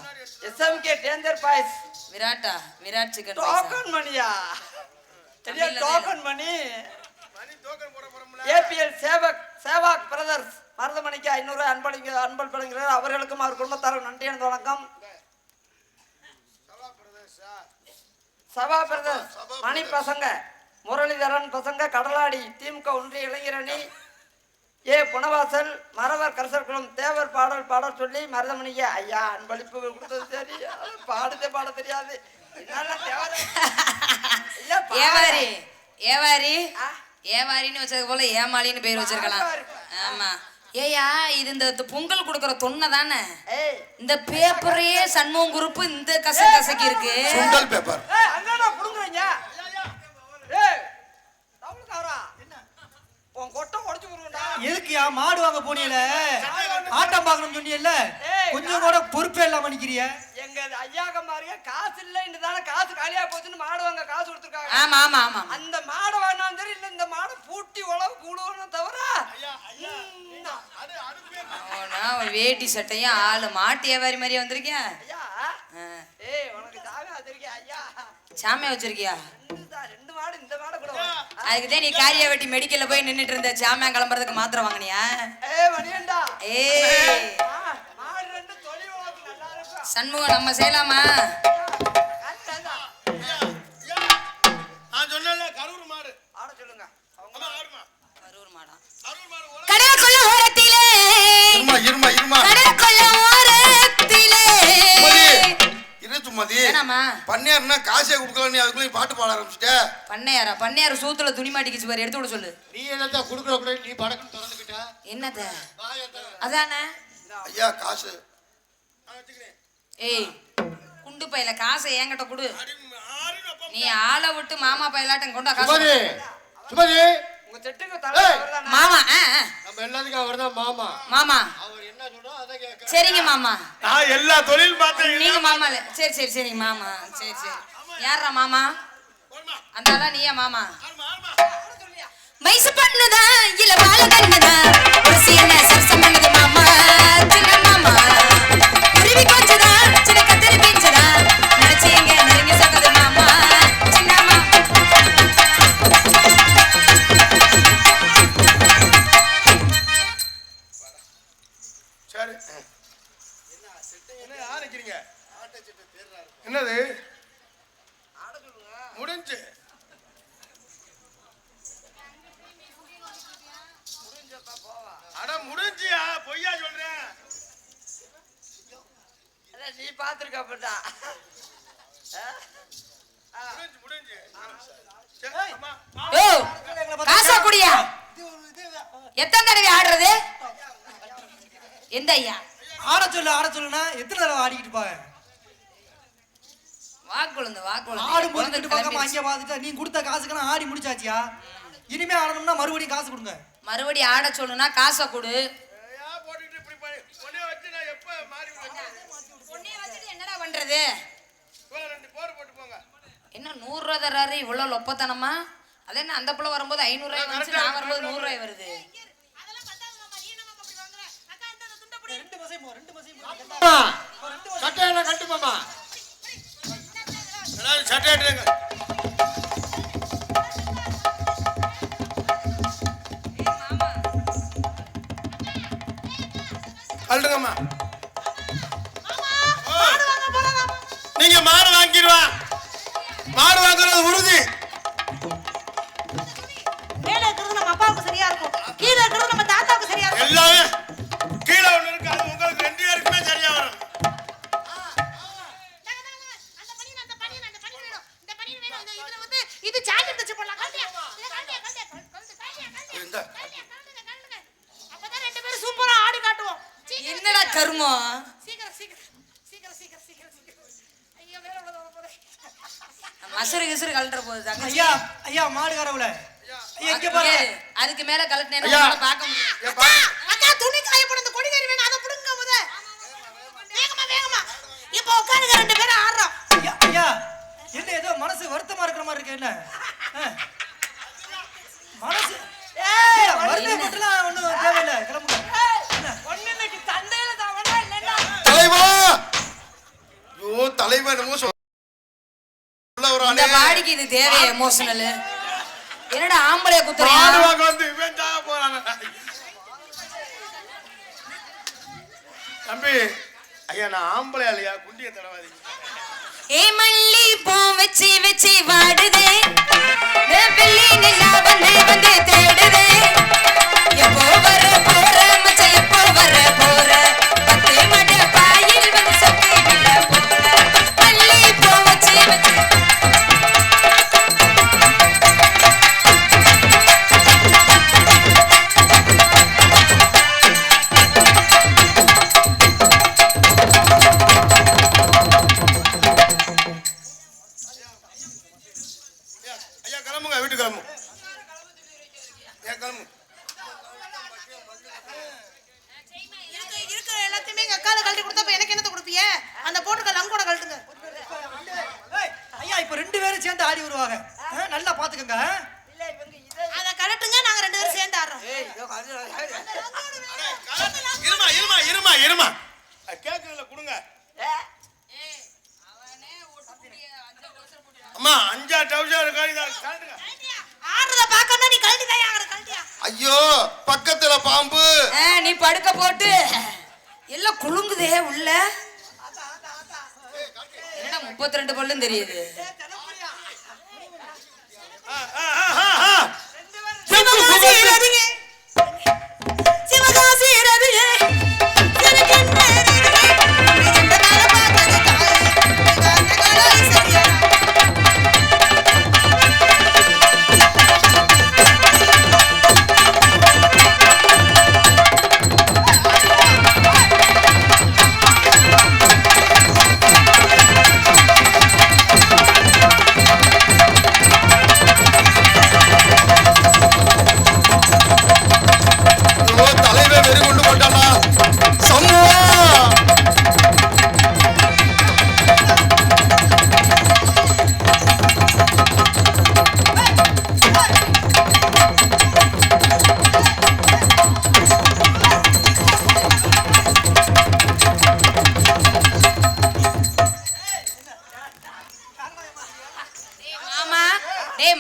SMK danger boys. Virat chicken token மணியா? சரியா டோக்கன் மணி. மணி டோக்கன் போட போறோம்ல. ஏபிஎல் சேவாக் பிரதர்ஸ் மருதமணிக்கு 500 அன்பளிக்கிறார். அவர்களுக்கும் அவர் குடும்பத்தாரும் நன்றி எனது வணக்கம். சபா பிரதர்ஸ் மணி பசங்க, முரளிதரன் பசங்க, கடலாடி திமுக ஒன்றிய இளைஞரணி, புனவாசல், மரவர் கரசர்குளம், தேவர் பாடல் சொல்லி மருதமணிக்கு ஐயா அன்பளிப்பு கொடுத்தது. சரி பாட தெரியாது. ஏவாரின்னு வச்சது போல ஏமாளின்னு பேர் வச்சிருக்கலாம். ஆமா ஏயா இது இந்த பொங்கல் கொடுக்கற தொன்னை தானே. இந்த பேப்பரையே சண்முகம் குரூப் இந்த கசக்கி இருக்கு. சுண்டல் பேப்பர். அங்கடா புடுங்குறீங்க. உன் கொட்டை உடைச்சு போடுறா. எதுக்குயா மாடு வாங்க போனீல? ஆட்டம் பார்க்கணும் சொன்னீல்ல, கொஞ்சம் கூட பொறுப்பே இல்லாம நிக்கிறிய. எங்க ஐயாக்க மாரியா காசு இல்லன்னு தான காசு காலியா போச்சுன்னு மாடு வாங்க காசு கொடுத்துருக்காங்க. ஆமா அந்த மாடு வாங்கினாலும் சரி இல்ல இந்த மாடு பூட்டி உழவு கூடுவோன்னு தவிர வேட்டி சட்டையும் ஆளு மாட்டு ஏவாரி மாதிரியே வந்திருக்கியா? ஐயா உனக்கு சாமி வச்சிருக்கியா? ஐயா சாமியா வச்சிருக்கியா? 2 மாடு இந்த மாடு கூட. அதுக்குதான் நீ காரியா வெட்டி மெடிக்கல்ல போய் நின்னுட்டு இருந்த. சாமியா கிளம்புறதுக்கு மாத்திரை வாங்கினியா? மணியண்டா மாடு 2 தொழில் உனக்கு நல்லா இருக்கும். சண்முகம் நம்ம செய்யலாமா? நான் சொன்னல கரூர் மாடு ஆட சொல்லுங்க. அம்மா அருள் மாடம் அருள் மாடு உலக கடற்கொள்ள ஓரத்திலே இருமா கடற்கொள்ள ஓரத்திலே இரு சுமதி என்னம்மா பண்ணையாருன்னா காசே கொடுக்கல நீ அதுக்குள்ள பாட்டு பாட ஆரம்பிச்சிட்ட. பண்ணையார் சூத்துல துணி மாட்டிக்கிச்சு பாரு, எடுத்து விட சொல்லு. நீ என்னத்த குடுக்குற கூட நீ படக்குன்னு திறந்துக்கிட்ட என்னத அதானே ஐயா காசு ஏய் குண்டு பையில காசை என்கிட்ட கொடு. ஆறுன்னு அப்ப நீ ஆளை விட்டு மாமா பையலாட்டம் கொண்டா காசு. சுமதி சுமதி உங்க செட்டுக்கு தலைவர் அவர்தானே? மாமா நம்ம எல்லாத்துக்கும் அவர் தான் மாமா. மாமா அவர் என்ன சொல்றோ அதை கேட்க. சரிங்க மாமா. நான் எல்லா தொழில் பார்த்தேன் நீங்க மாமா சரி மாமா சரி யாரா மாமா? அந்த ஆளா நீயா மாமா? வயசு பண்ணுதா இல்ல பால கண்ணுதா ஒரு சீன சரசம் பண்ணுது மாமா சின்ன மாமா குருவி கொஞ்சதா சின்ன கத்திரி பிஞ்சதா நினைச்சீங்க நெருங்கி சொன்னது மாமா சின்ன மாமா. சரி என்ன ஆரம்பிக்கிறீங்க என்னது முடிஞ்சு அட முடிஞ்சியா பொய்யா சொல்றேன் அதான் நீ பாத்துருக்க அப்படிதான். முடிஞ்சு சரி, அம்மா, யோ காசா குடியா எத்தனை தடவை ஆடுறது? எந்த ஐயா ஆட சொல்லுனா எத்தனை தடவை ஆடிக்கிட்டு பாங்க. வாக்குழுந்து ஆடும் போது ரெண்டு பக்கமா அங்கே பார்த்துட்டா நீ கொடுத்த காசுக்கெல்லாம் ஆடி முடிச்சாச்சியா. இனிமே ஆடணும்னா மறுபடியும் காசு கொடுங்க. மறுபடியும் ஆட சொல்லுனா காசை கொடு. ஏயா போட்டுக்கிட்டு இப்படி ஒன்னே வச்சு நான் எப்ப மாறி உன்னைய வச்சிட்டு என்னடா பண்றது? ரெண்டு போர் போட்டு போங்க. என்ன 100 ரூபா தர்றாரு இவ்வளவு லொப்பத்தனமா? அது என்ன அந்த புள்ள வரும்போது 500 ரூபாய் வந்துச்சு, நான் வரும்போது 100 ரூபாய் வருது. சட்டையெல்லாம் கட்டு மாமா. எல்லாரும் சட்டை எடுங்க. அழுங்கம்மா நீங்க மாடு வாங்கிடுவா. மாடு வாங்குறது உறுதி. மேல இருக்கிறது நம்ம அப்பாவுக்கு சரியா இருக்கும், கீழே இருக்கிறது நம்ம தாத்தாவுக்கு சரியா இருக்கும். எல்லாமே கீழே ஒண்ணு இருக்கு, அது உங்களுக்கு 2 பேருக்குமே சரியா வரும். அந்த பனி வேணும், இந்த பனி வேணும். இதுல வந்து இது ஜாக்கெட் தச்சு போடலாம். கழட்டியா இந்த அப்பதான் 2 பேரும் சூப்பரா ஆடி காட்டுவோம். என்னடா கருமம்? சீக்கிரம். ஐயோ மேல விழுந்து போறேன். மசரு கிசரு கழட்டுற போது தங்கச்சி. ஐயா மாடு கரவுல எங்க பாரு. அதுக்கு மேல கழட்டினேன்னா ஐயா. உன்னால பார்க்க முடியும். அக்கா துணி காய போட அந்த கொடி கறி வேணும், அதை புடுங்க முத. வேகமா இப்போ உட்காருங்க, 2 பேரும் ஆடுறோம். ஐயா என்ன ஏதோ மனசு வருத்தமா இருக்கிற மாதிரி இருக்கு. என்ன மனசு வருத்தப்பட்டுலாம் ஒண்ணும் தேவையில்லை, கிளம்புங்க. ஒண்ணுக்கு தந்தையில தவறா இல்லைன்னா தலைவா ஐயோ தலைவா என்னமோ சொல்ல இந்த வரானே. பாடிக்கு இது தேவை எமோஷனல். என்னடா ஆம்பளைய குத்துறியா? மாடு வாங்க வந்து இவன் சாக போறாங்க. தம்பி ஐயா நான் ஆம்பளை இல்லையா, குண்டிய தடவாதீங்க. ஏ மல்லி பூ வச்சு வாடுதே, வெள்ளி நிலா வந்து தேடுதே. எப்போ வர போற மச்சான், எப்போ வர போற 10 மட பாயில் வந்து சொக்கி விட போற. மல்லி பூ வச்சு ஐயா கிளம்புங்க, வீட்டுக்கு கிளம்பு. கிளம்பு. இருக்கிற எல்லாத்தையுமே எங்க அக்கால கழட்டி கொடுத்தா இப்ப எனக்கு என்னத்த கொடுப்பீங்க? அந்த போட்டுக்க லங்கோட கழட்டுங்க. ஏய், ஐயா இப்ப 2 பேரும் சேர்ந்து ஆடி வருவாங்க. நல்லா பாத்துக்கங்க. இல்ல இவங்க இதை அத கழட்டுங்க, நாங்க 2 பேரும் சேர்ந்து ஆடுறோம். இருமா கேக்குறதுல கொடுங்க. அம்மா 5 டவுசர் கழுட்டுங்க. ஆடுறத பார்க்கணும், நீ கழட்டி தான் ஆடுற. கழட்டியா ஐயோ பக்கத்துல பாம்பு. நீ படுக்க போட்டு எல்லாம் குலுங்குதே உள்ள. என்னடா 32 பல்லும் தெரியுது. சிவகாசி இராதிகே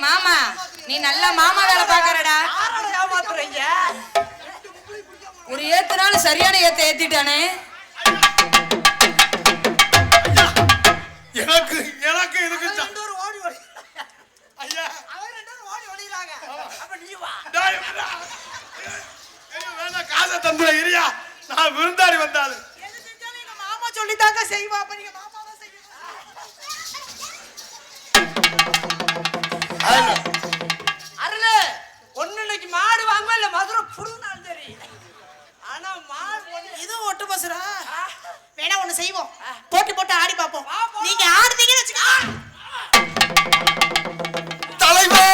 மாமா நீ நல்லா மாமா வேலை பாக்குறடா. ஏமாத்துறீங்க ஒரு ஏத்துனாலும் சரியான ஏத்திட்டானே. எனக்கு எனக்கு இதுக்கு ஓடி ஓடி ஐயா அவன் 2 பேரும் ஓடி ஓடிறாங்க. அப்ப நீ வா. வேணா காசை தந்துட இரியா, நான் விருந்தாடி வந்தாது. எது செஞ்சாலும் எங்க மாமா சொல்லித்தாங்க செய்வா. அப்ப நீங்க மாமா தான் செய்வீங்க. அருளு ஒண்ணு இன்னைக்கு மாடு வாங்குவா இல்ல மதுரை புடுங்கினாலும் சரி. ஆனா மாடு இது ஒட்டு பசுரா. வேணா ஒண்ணு செய்வோம், போட்டி போட்டு ஆடி பாப்போம். நீங்க ஆடுனீங்கன்னு வச்சுக்கோங்க. தலைவா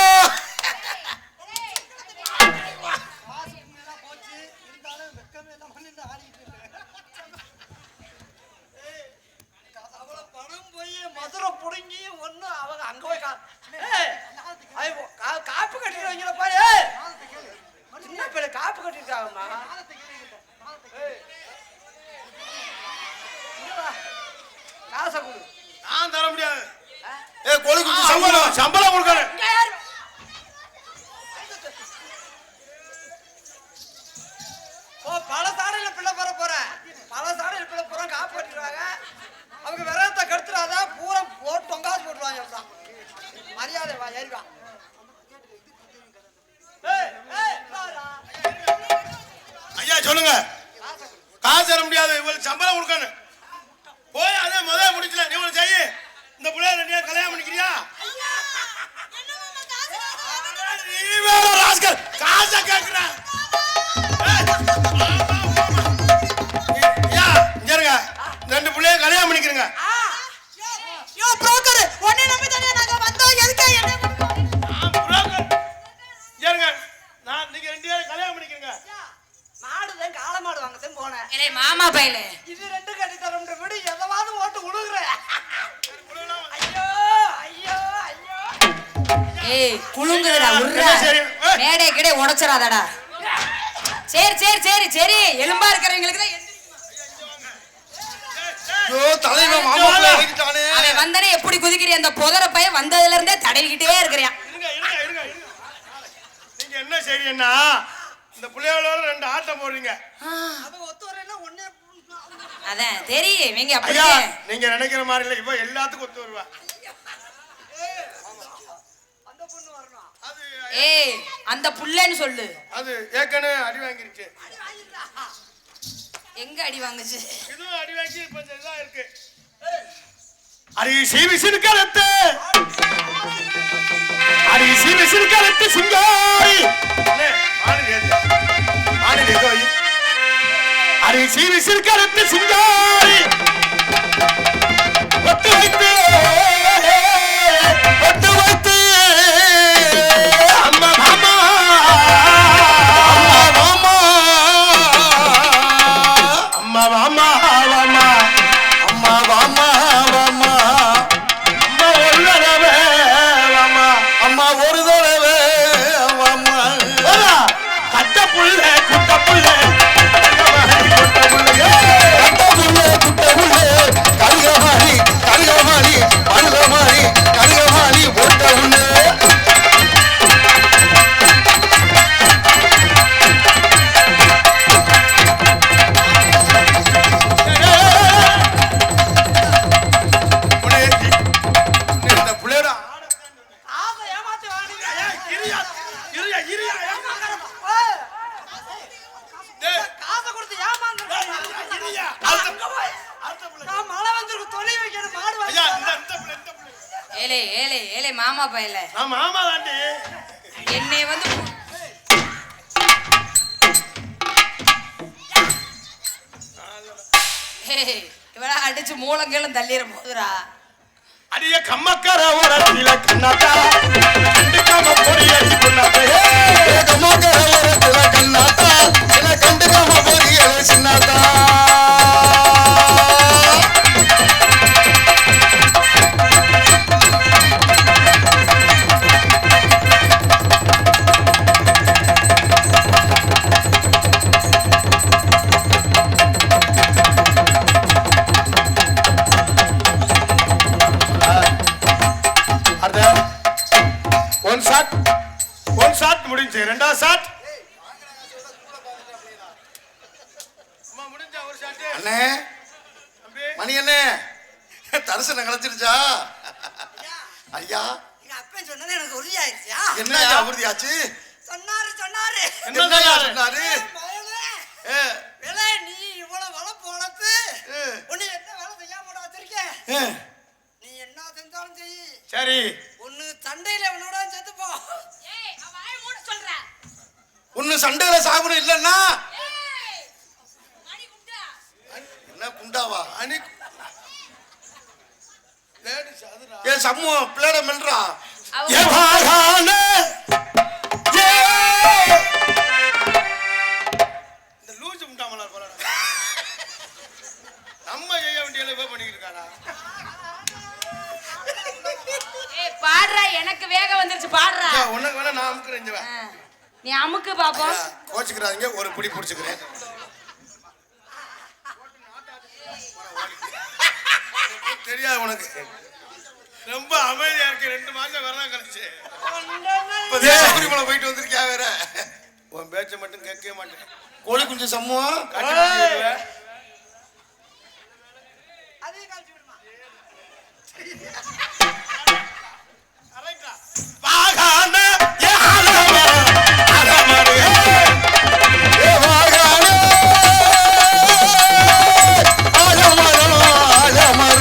போச்சு இருந்தாலும் வெக்கமே இல்லாம நின்னு ஆடிட்டு இருக்கு. அவள பணம் போய் மதுரை புடுங்கி ஒண்ணு அவங்க அங்க போய் காப்பு கட்டிடுவாங்கள பாரு. சின்ன பிள்ளை காப்பு கட்டிருக்காங்கம்மா. காசை கொடு. நான் தர முடியாது. கோழி குஞ்சு சம்பளம் சம்பளம் கொடுக்கறேன். ஓ பல சாடையில பிள்ளை பெற போறேன், பல சாடையில பிள்ளை போறோம். காப்பு கட்டிடுவாங்க அவங்க. விரதத்தை கெடுத்துறாதா பூரா போட்டு தொங்காது போட்டுருவாங்க. மரியாதை வா ஏறி வா. ஐயா சொல்லுங்க. காசு தர முடியாது, இவளுக்கு சம்பளம் கொடுக்கணும். போய் அதே முதல்ல முடிக்கல, நீ ஒன்று செய்ய. இந்த பிள்ளைய ரெண்டு கல்யாணம் பண்ணிக்கிறியா? நீ வேற ராஸ்கல், காசை கேட்கிற. ஐயா இங்க இருங்க, ரெண்டு பிள்ளைய கல்யாணம் பண்ணிக்கிறங்க. யோ புரோக்கர், உன்னை நம்பி தானே நாங்க வந்தோம். எதுக்கு என்ன இருங்க, நான் நீங்க ரெண்டு பேரும் கல்யாணம் பண்ணிக்கிறங்க. மாடுதான் காளை மாடு வாங்கத்தான் போனேன். ஏலே மாமா பையல இது ரெண்டு கட்டி தரம்ன்ற விடு எதவாது ஓட்டு உழுகுற. ஐயோ ஐயோ ஐயோ. ஏய் குளுங்குதுடா உர்றா. சரி. மேடை கிடே உடைச்சறாதடா. சரி சரி சரி சரி எலும்பா இருக்கறவங்களுக்கு தான் ஐயோ தலைவா மாமாவுல இறங்கிட்டானே. அவன் வந்தனே எப்படி குதிக்கிறீ? அந்த புதர பையன் வந்ததுல இருந்தே தடவிக்கிட்டே இருக்கறியான். இருங்க இருங்க இருங்க இருங்க. நீங்க என்ன செய்றீங்கன்னா இந்த புள்ளையோட ரெண்டு ஆட்டம் போடுறீங்க. அவ ஒத்து வரேன்னா ஒண்ணே அதான் தெரியும் இவங்க ஐயா அப்படியே. நீங்க நினைக்கிற மாதிரி இல்ல, இவ எல்லாத்துக்கும் ஒத்து வருவா. அந்த பொண்ணு வரணும். அது ஏய் அந்த புள்ளன்னு சொல்லு. அது ஏற்கனவே அடி வாங்கிருச்சு. எங்க அடி வாங்குச்சு? இதுவும் அடி வாங்கி இப்ப இதா இருக்கு. அரிசி விசிறு கலத்து, அரிசி விசிறு கலத்து சிங்காரி. அரிசி விசிறு கலத்து சிங்காரி ஒட்டு வைத்து ஒட்டு வைத்து அம்மா மாமா மாமா அம்மா மாமா வாமா அம்மா வாமா வாமா அம்மா ஒரு தடவை வாமா அம்மா ஒரு தடவை வாமா. கட்ட புள்ள குட்ட புள்ள கருகமாரி கருகமாரி மருகமாரி கருகமாரி ஓட்ட உள்ள ஆசை ஏமாத்தி வாங்கினீங்க. காசை கொடுத்து ஏமாந்து நான் மழை வந்திருக்கு தொழில் வைக்கணும் மாடு வாங்கி ஏலே ஏலே ஏலே மாமா பையல மாமா தாண்டி என்னை வந்து இவளா அடிச்சு மூலங்களும் தள்ளிட போதுரா. அடிய கம்மக்கர ஓரத்தில கண்ணாத்தா கண்டுக்காம பொடி அடி கொண்டாத்தே கண்ணாத்தா என கண்டுக்காம போறிய சின்னாத்தா. ஒன் ஷாட் ரெண்டாவது ஷாட் அம்மா முடிஞ்சா ஒரு ஷாட் அண்ணே மணி அண்ணே தரிசனம் கிடைச்சிருச்சா ஐயா எங்க அப்பன் சொன்னது எனக்கு உறுதியாயிருச்சா என்ன உறுதியாச்சு சொன்னாரு என்னையா சொன்னாரு விலை நீ இவ்வளவு வளர்ப்பு வளர்த்து உன்னை என்ன வேலை செய்யாம வச்சிருக்க நீ என்ன செஞ்சாலும் செய் சரி ஒண்ணு சண்டையில உன்னோட செத்துப்போ ஒண்ணு சண்டையில சாகணும் இல்லன்னா என்ன குண்டாவா அனி லேடிஸ் அதுடா ஏ சம்மு பிளேட மெல்றா அவங்க- ஏ பாகான இந்த லூசு முண்டாமலா போறடா நம்ம செய்ய வேண்டிய வேலை பண்ணிட்டு இருக்காடா ஏய் பாடுறா, எனக்கு வேகம் வந்துருச்சு பாடுறா. உனக்கு வேணா நான் அமுக்குறேன் இங்க வா. நீ அமுக்கு பாப்போம். கோச்சுக்கிறாதீங்க ஒரு பிடி பிடிச்சுக்கிறேன் தெரியாது உனக்கு ரொம்ப அமைதியா இருக்கு 2 மாசம் வரலாம் கழிச்சு இப்ப தேசபுரிமலை போயிட்டு வந்திருக்கியா வேற உன் பேச்சை மட்டும் கேட்கவே மாட்டேன் கோழி குஞ்சு சம்முவம் அதே கால்ச்சி விடுமா பாகான ஏ ஆலமர ஆலமர ஏ பாகான ஆலமர ஆலமர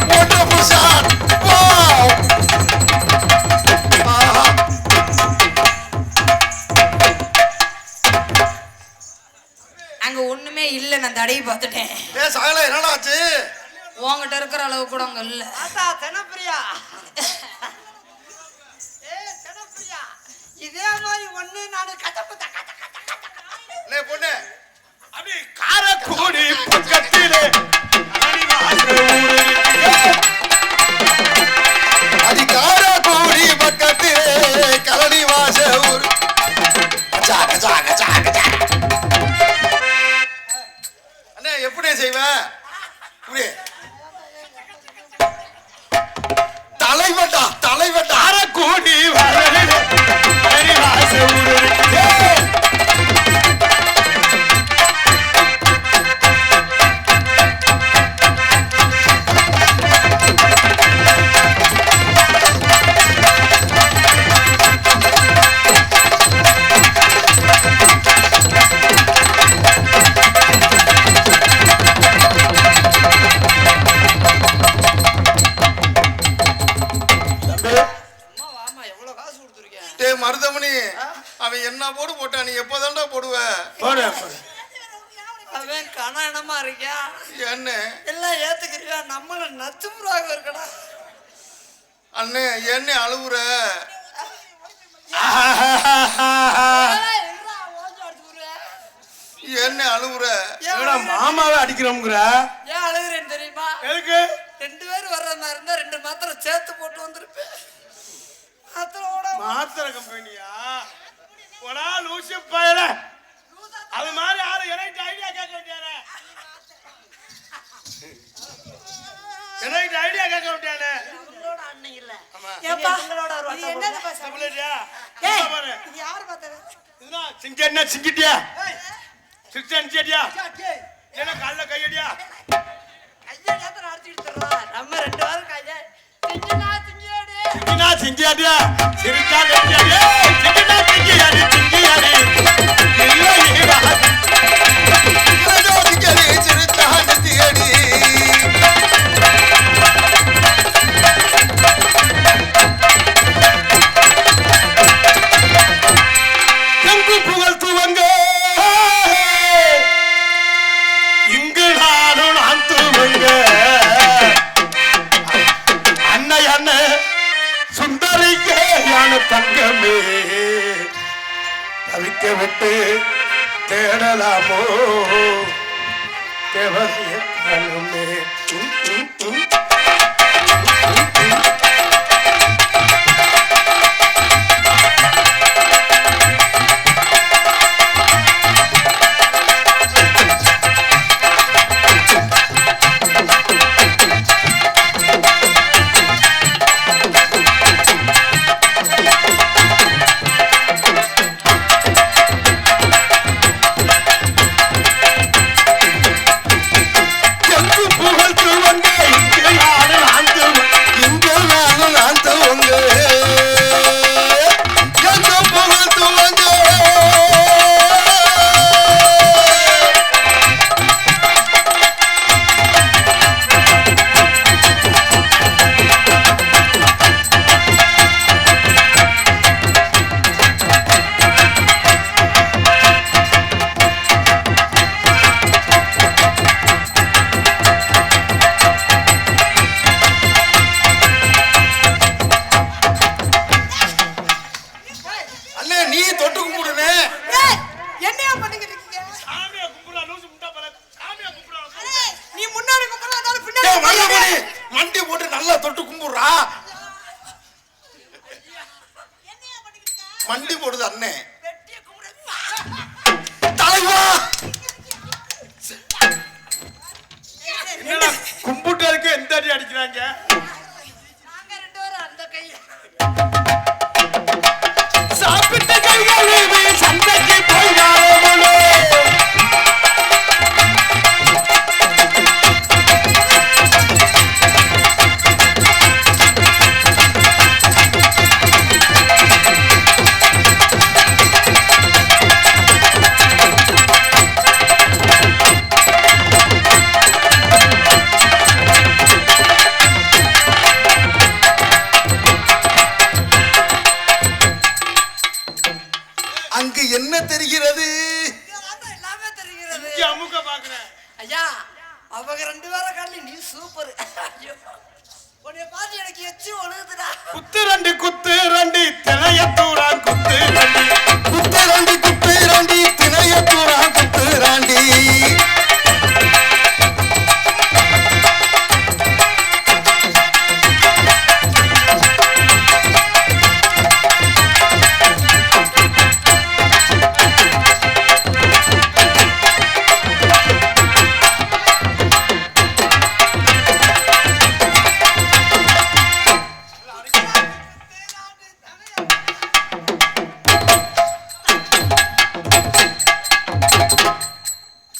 wonderful shot wow அங்க ஒண்ணுமே இல்ல, நான் தடவி பார்த்துட்டேன். ஏ சகல என்னடா ஆச்சு உன்கிட்ட இருக்கிற அளவு கூட அங்க இல்ல. ஆத்தா தெனப்பிரியா தெனப்பிரியா இதே மாதிரி ஒண்ணு நானு கதப்பு லே பொண்ணு அப்படி காரக்குடி பக்கத்திலே அதிகார கூடி பக்கத்திலே கலனி வாச ஊர் கச்சா கச்சா கச்சா கச்சா அண்ணே எப்படி செய்வேன் இப்படி தலைவட்டா தலைவட்டா காரக்குடி கலனி வாச ஊரு ஆமா எவ்வளவு காசு கொடுத்துருக்கேன் டேய் மருதமணி அவன் என்ன போடு போட்டா நீ எப்போதான்டா போடுவ போடு அவன் கனமா இருக்கான் என்ன எல்லாம் ஏத்துக்கிறியா நம்மள நச்சு புறாக இருக்கடா அண்ணே என்ன அழுவுற என்ன அழுவுற என்னடா மாமாவே அடிக்கிறோம்ங்கற ஏன் அழுகுறேன்னு தெரியுமா எதுக்கு 2 பேர் வர்ற மாதிரி இருந்தா 2 மாத்திரை சேர்த்து போட்டு வந்திருப்பேன் மாத்திரை கம்பெனியா ஒடா லூசு பயல அது மாதிரி யாரு எனக்கு ஐடியா கேட்க வேண்டியானே எனக்கு ஐடியா கேட்க வேண்டியானே அண்ணன் இல்ல ஆமா ஏப்பா உங்களோட ஒரு இது என்னதுப்பா சாமி? தமிழரியா ஏய், பாரு இது யாரு பார்த்தது? இதுனா சிங்கஎன்ன சிங்கிட்டியா சிக்ஸ்டன் சேட்டியா என்ன கால்ல கையடியா கையை நேரத்தை அடிச்சுட்டு தர்றா நம்ம 2 வாரம் கையை சிங்கினா சிங்கியாடி சிங்கினா சிங்கியாடியா சிரிச்சா நெட்டியா சிங்கினா சிங்கியாடி சிங்கியாடி இல்ல ஈரா ஜோதிகளே சிறுத்தாண்டி தேடி எங்கு புகழ் துவங்க இங்கு நானும் நான் துவங்க அன்னை அண்ண சுந்தரிக்க யான தங்கமே தவிக்க விட்டு தேடலாமோ தேவதைய காணுமே மண்டி போடுது அண்ணே. தலைவா என்னடா கும்பிட்டதுக்கு எந்த அடி அடிக்கிறாங்க? நாங்க 2 பேரும் அந்த கை சாப்பிட்ட கைகளுமே சந்தைக்கு போய்தாரே. அங்கு என்ன தெரிகிறது? எல்லாமே தெரிகிறது. இங்க அமுக்க பாக்குறேன். ஐயா அவங்க 2 பேரும் காலி நீ சூப்பர். ஐயோ உன்னை பார்த்து எனக்கு எச்சி ஒழுகுதுடா. குத்து ரெண்டு திளையத்தூரான் குத்து ரெண்டு. குத்து ரெண்டு திணையத்தூரா குத்து ராண்டி.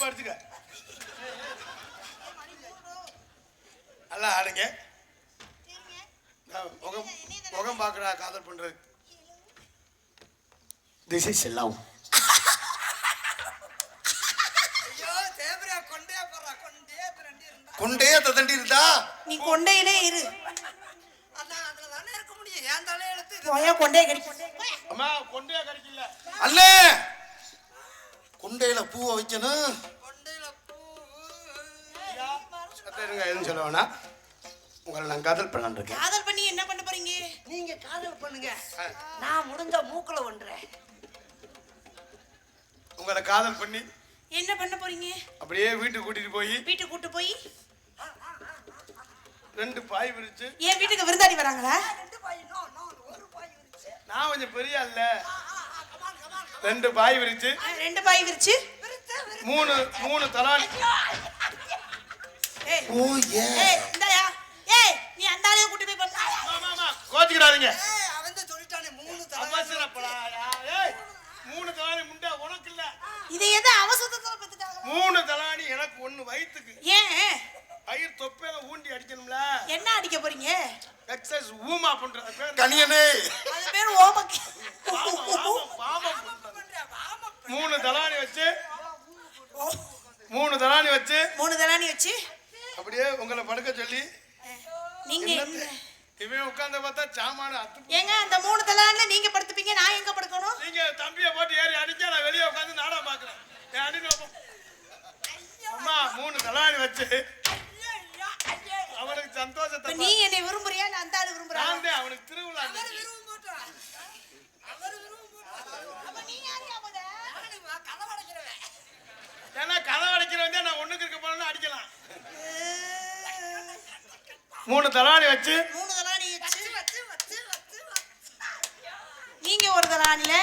படுத்துக்க. நல்லா ஆடுங்க. முகம் பாக்குறா காதல் பண்றது. This is love. ஐயோ தேவரா கொண்டே போறா கொண்டே ரெண்டு இருந்தா. கொண்டே தண்டி இருந்தா நீ கொண்டையிலே இரு. அதான் அதுல தானே இருக்க முடியும். ஏன் தலை எடுத்து போயா கொண்டைய கடி. அம்மா கொண்டையா கிடைக்கல. அண்ணே கொண்டையில பூவை வைக்கணும். கொண்டையில பூ. சத்தருங்க எதுவும் சொல்ல வேணாம். உங்களை நான் காதல் பண்ணலான்னு இருக்கேன். காதல் பண்ணி என்ன பண்ண போறீங்க? நீங்க காதல் பண்ணுங்க. நான் முடிஞ்ச மூக்குல ஒன்றேன். உங்களை காதல் பண்ணி என்ன பண்ண போறீங்க? அப்படியே வீட்டுக்கு கூட்டிட்டு போய் வீட்டுக்கு கூட்டு போய் 2 பாய் விரிச்சு. என் வீட்டுக்கு விருந்தாடி வராங்களா? 2 பாய் நோ ஒரு பாய் விரிச்சு. நான் கொஞ்சம் பெரிய இல்ல. 2 பாய் விரிச்சு 2 பாய் விரிச்சு 3 தலாணி. ஏய் ஓ ஏ ஏய் இந்தாயா. ஏய் நீ அந்த ஆளைய கூட்டி போய் பண்ணா. மாமா கோச்சிக்கிறாதீங்க. அவன் தான் சொல்லிட்டானே 3 தலை. அவசரப்படா. ஏய் 3 தலாணி முண்டை உனக்கு இல்ல. இதை எது அவசரத்துல பத்துட்டாங்க? 3 தலாணி எனக்கு 1 வயித்துக்கு. ஏன் பயிர் தொப்பையில ஊண்டி அடிக்கணும்ல. என்ன அடிக்க போறீங்க? எக்ஸசைஸ் ஊமா பண்றது பேர். கனியனே அது பேர் ஓமக்கு. பாமம் 3 தலாணி வச்சு 3 தலாணி வச்சு 3 தலாணி வச்சு அப்படியே உங்களை படுக்க சொல்லி நீங்க இவன் உட்கார்ந்த பார்த்தா சாமான அத்து. ஏங்க அந்த 3 தலான்ல நீங்க படுத்துப்பீங்க, நான் எங்க படுக்கணும்? நீங்க தம்பியை போட்டு ஏறி அடிக்க நான் வெளியே உட்காந்து நாடகம் பாக்குறேன். அடி நோப்போம். அம்மா 3 தலாணி வச்சு அவனுக்கு இப்ப சந்தோஷத்தை. நீ என்னை விரும்புறியா இல்ல அந்த ஆளு விரும்புறா? நான் தான் அவனுக்கு திருவிழா. அப்ப நீ யாரையா போத? கதை அடைக்கிறவன். ஏன்னா கதை அடைக்கிறவன் தான் நான் ஒண்ணுக்கு இருக்க போறேன்னு அடிக்கலாம். 3 தலாணி வச்சு 3 தலானி வச்சு நீங்க ஒரு தலானில,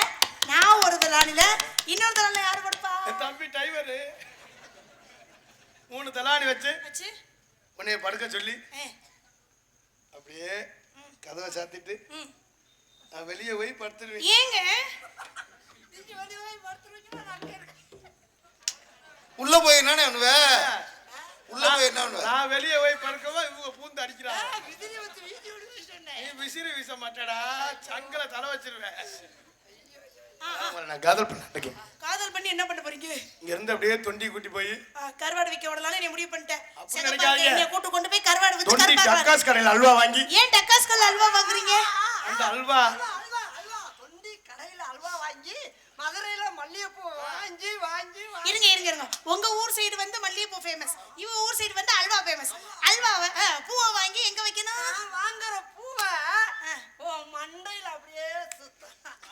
நான் ஒரு தலானில, இன்னொரு தலானில யாரு படுப்பா? என் தம்பி டைவரு 3 தலாணி வச்சு வச்சு உன்னைய படுக்க சொல்லி அப்படியே கதவை சாத்திட்டு நான் வெளியே போய் படுத்துருவேன். ஏங்க நீங்க வெளிய போய் படுத்துறீங்க நான் அங்க இருக்கேன். உள்ள போய் என்னன்னு பண்ணுவ? உள்ள போய் என்ன பண்ணுவ? நான் வெளியே போய் படுக்கவா இவங்க பூந்து அடிக்கிறாங்க. விதிரி வச்சு வீசி விடுவேன் சொன்னேன். நீ விசிறி வீச மாட்டடா, சங்கல தலை வச்சிருவேன். நான் காதல் பண்ண காதல் பண்ணி என்ன பண்ண போறீங்க? இங்க இருந்து அப்படியே தொண்டி கூட்டி போய் கருவாடு விக்க விடலாம்னு நீ முடிவு பண்ணிட்டேன். அப்படி நினைக்காதீங்க. என்னை கூட்டு கொண்டு போய் கருவாடு வித்து தொண்டி கருவாடு. டக்காஸ் கடையில் அல்வா வாங்கி. ஏன் டக்காஸ் கல்ல அல்வா வாங்குறீங்க? அந்த அல்வா அல்வா தொண்டி கடையில அல்வா வாங்கி மதுரையில மல்லிகைப்பூ வாங்கி வாங்கி இருங்க உங்க ஊர் சைடு வந்து மல்லிகைப்பூ ஃபேமஸ், இவ ஊர் சைடு வந்து அல்வா ஃபேமஸ். அல்வாவை பூவை வாங்கி எங்க வைக்கணும்? வாங்குற பூவை மண்டையில அப்படியே சுத்த.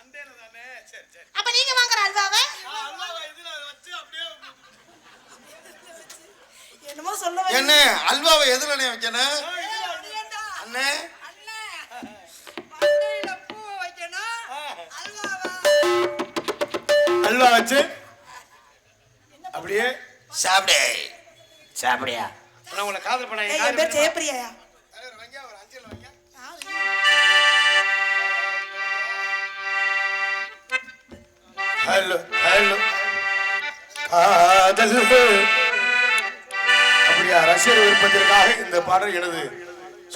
அண்டேல தானே. சரி சரி. அப்ப நீங்க வாங்குற அல்வாவை அல்வாவை இதுல வச்சு அப்படியே என்னமோ சொல்ல என்ன அல்வாவை எதுலனே வைக்கணும்? அண்ணே மண்டையில பூவை வைக்கணும், அல்வாவை பல்ல வச்சு அப்படியே சாப்பிடு. சாப்பிடியா நான் உங்களை காதல் பண்ண என் பேர் ஜெயப்பிரியா. ஹலோ ஹலோ காதல் அப்படியா ரசிகர் விருப்பத்திற்காக இந்த பாடல் எனது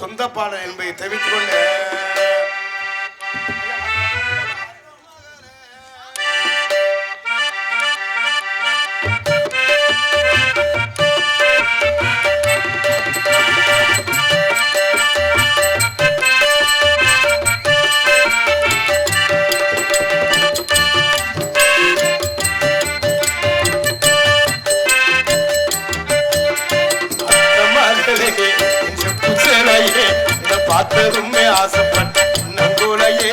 சொந்த பாடல் என்பதை தெரிவித்துக் கொள்ள பார்த்ததுமே ஆசைப்பட்ட நங்கோலையே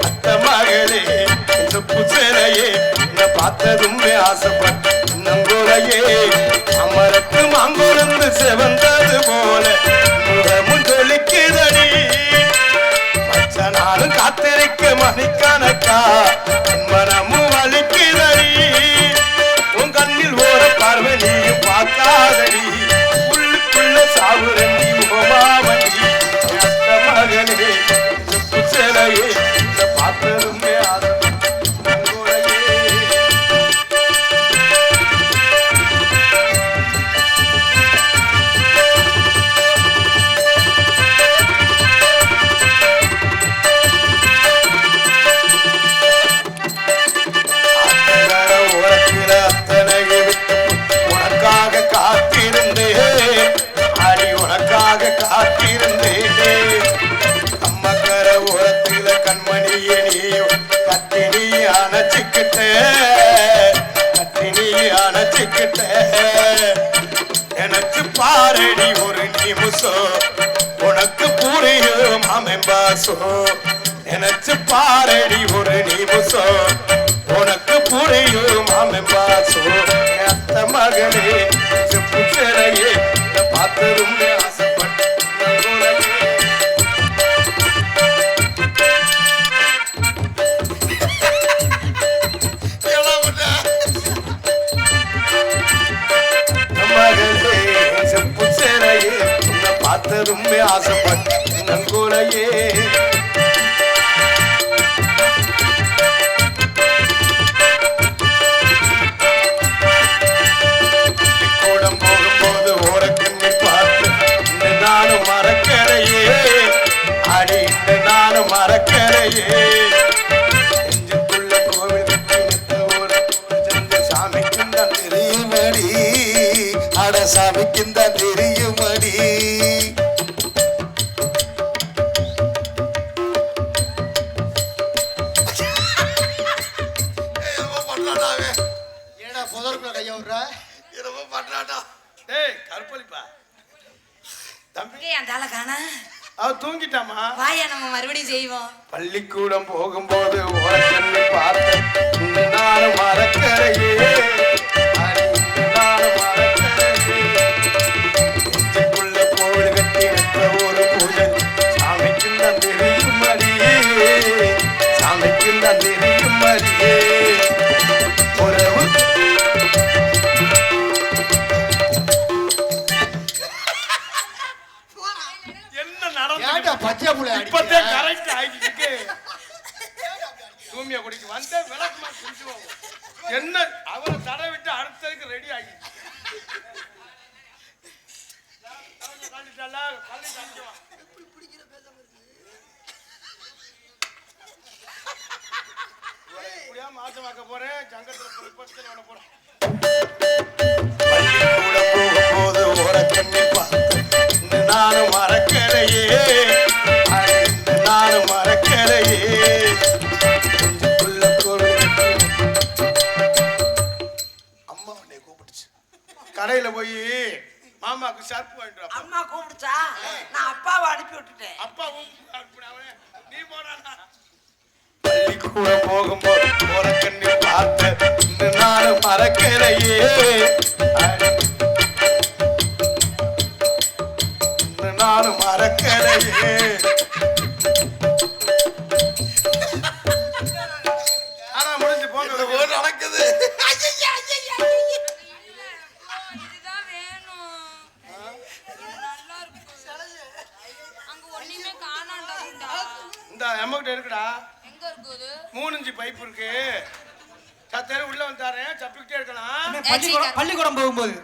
அத்த மகளே இந்த புசலையே என்ன பார்த்ததுமே ஆசைப்பட்ட நங்கோலையே அமரத்து மாங்கொழுந்து செவந்தது போல முகமும் தொழிக்குதடி மச்ச நாளும் காத்திருக்க மணிக்கணக்கா மனமும் வலிக்குதடி உன் கண்ணில் ஓர பார்வை நீயும் பார்க்காதடி உள்ளுக்குள்ள சாவுரண்டி முகமாவடி மகனே புசலையே இந்த பார்த்ததுமே ஓரத்தில் அத்தனை உனக்காக காத்திருந்தே அடி உனக்காக காத்திருந்தே ஓரத்தில கண்மணியே நீயும் கத்தினி அணைச்சிக்கிட்ட எனக்கு பாரடி ஒரு நிமிஷம் உனக்கு புரியும் அமைம்பாசோ எனக்கு பாரடி ஒரு நிமிஷம் உனக்கு புரியும் அமைம்பாசோ அத்த மகனே செப்பு சிலையே பார்த்ததும் ஆசைப்பட்ட செப்பு சேரையே உன்னை பார்த்ததும் ஆசைப்பட்ட நங்கோலையே கூடம் போகும்போது ஓரக்கண்ணி பார்த்து இந்த நானும் மறக்கறையே அடி இந்த நானும் மறக்கறையே நெஞ்சுக்குள்ள கோவில் சாமிக்கும் தான் தெரியுமடி அட சாமிக்கும் தான் தெரியுமடி ஏடா புதருக்குள்ள கைய விடுற என்னமோ பண்றாடா. டேய் கற்பழிப்பா தம்பி அந்த ஆளை காணா அவ தூங்கிட்டாமா வாயா நம்ம மறுபடியும் செய்வோம். பள்ளிக்கூடம் போகும்போது ஓரக்கண்ணி பார்த்த இந்த நானும் மறக்கறையே அடி இந்த நானும் மறக்கறையே நெஞ்சுக்குள்ள கோவில் கட்டி நிற்ற ஒரு பூஜை சாமிக்கும் தான் தெரியும் அடியே சாமிக்கும் தான் தெரியும் அடியே உறவு என்ன நடந்து ஏடா பச்சை புள்ள இப்பதே கரெக்ட் ஆயிடுச்சு தூமியா குடிக்கு வந்த விளக்குமா குடிச்சுவோம் என்ன அவரை தடை விட்டு அடுத்ததுக்கு ரெடி ஆகி மாசமாக்க போறேன் ஜங்கத்துல போறேன் பள்ளிக்கூடம் போகும்போது ஓரக்கண்ணி பார்த்து நானும் மறக்கலையே நானும் மறக்கலையே அம்மா உன்னை கூப்பிடுச்சு கடையில போய் மாமாக்கு ஷர்ட் வாங்கிட்டு வா. அம்மா கூப்பிடுச்சா நான் அப்பாவை அனுப்பி விட்டுட்டேன். அப்பா நீ போனா பள்ளிக்கூடம் போகும்போது ஓரக்கண்ணி பார்த்த நானும் மறக்கலையே நானும் மறக்கலையே ஆனா முடிஞ்சு போங்க நடக்குது இந்த எம்மகிட்ட இருக்குடா. எங்க இருக்குது? 3 இன்ச்சு பைப் இருக்கு. சத்தேர உள்ள வந்தாரேன் சப்பிக்கிட்டே இருக்கலாம். பள்ளிக்கூடம் போகும்போது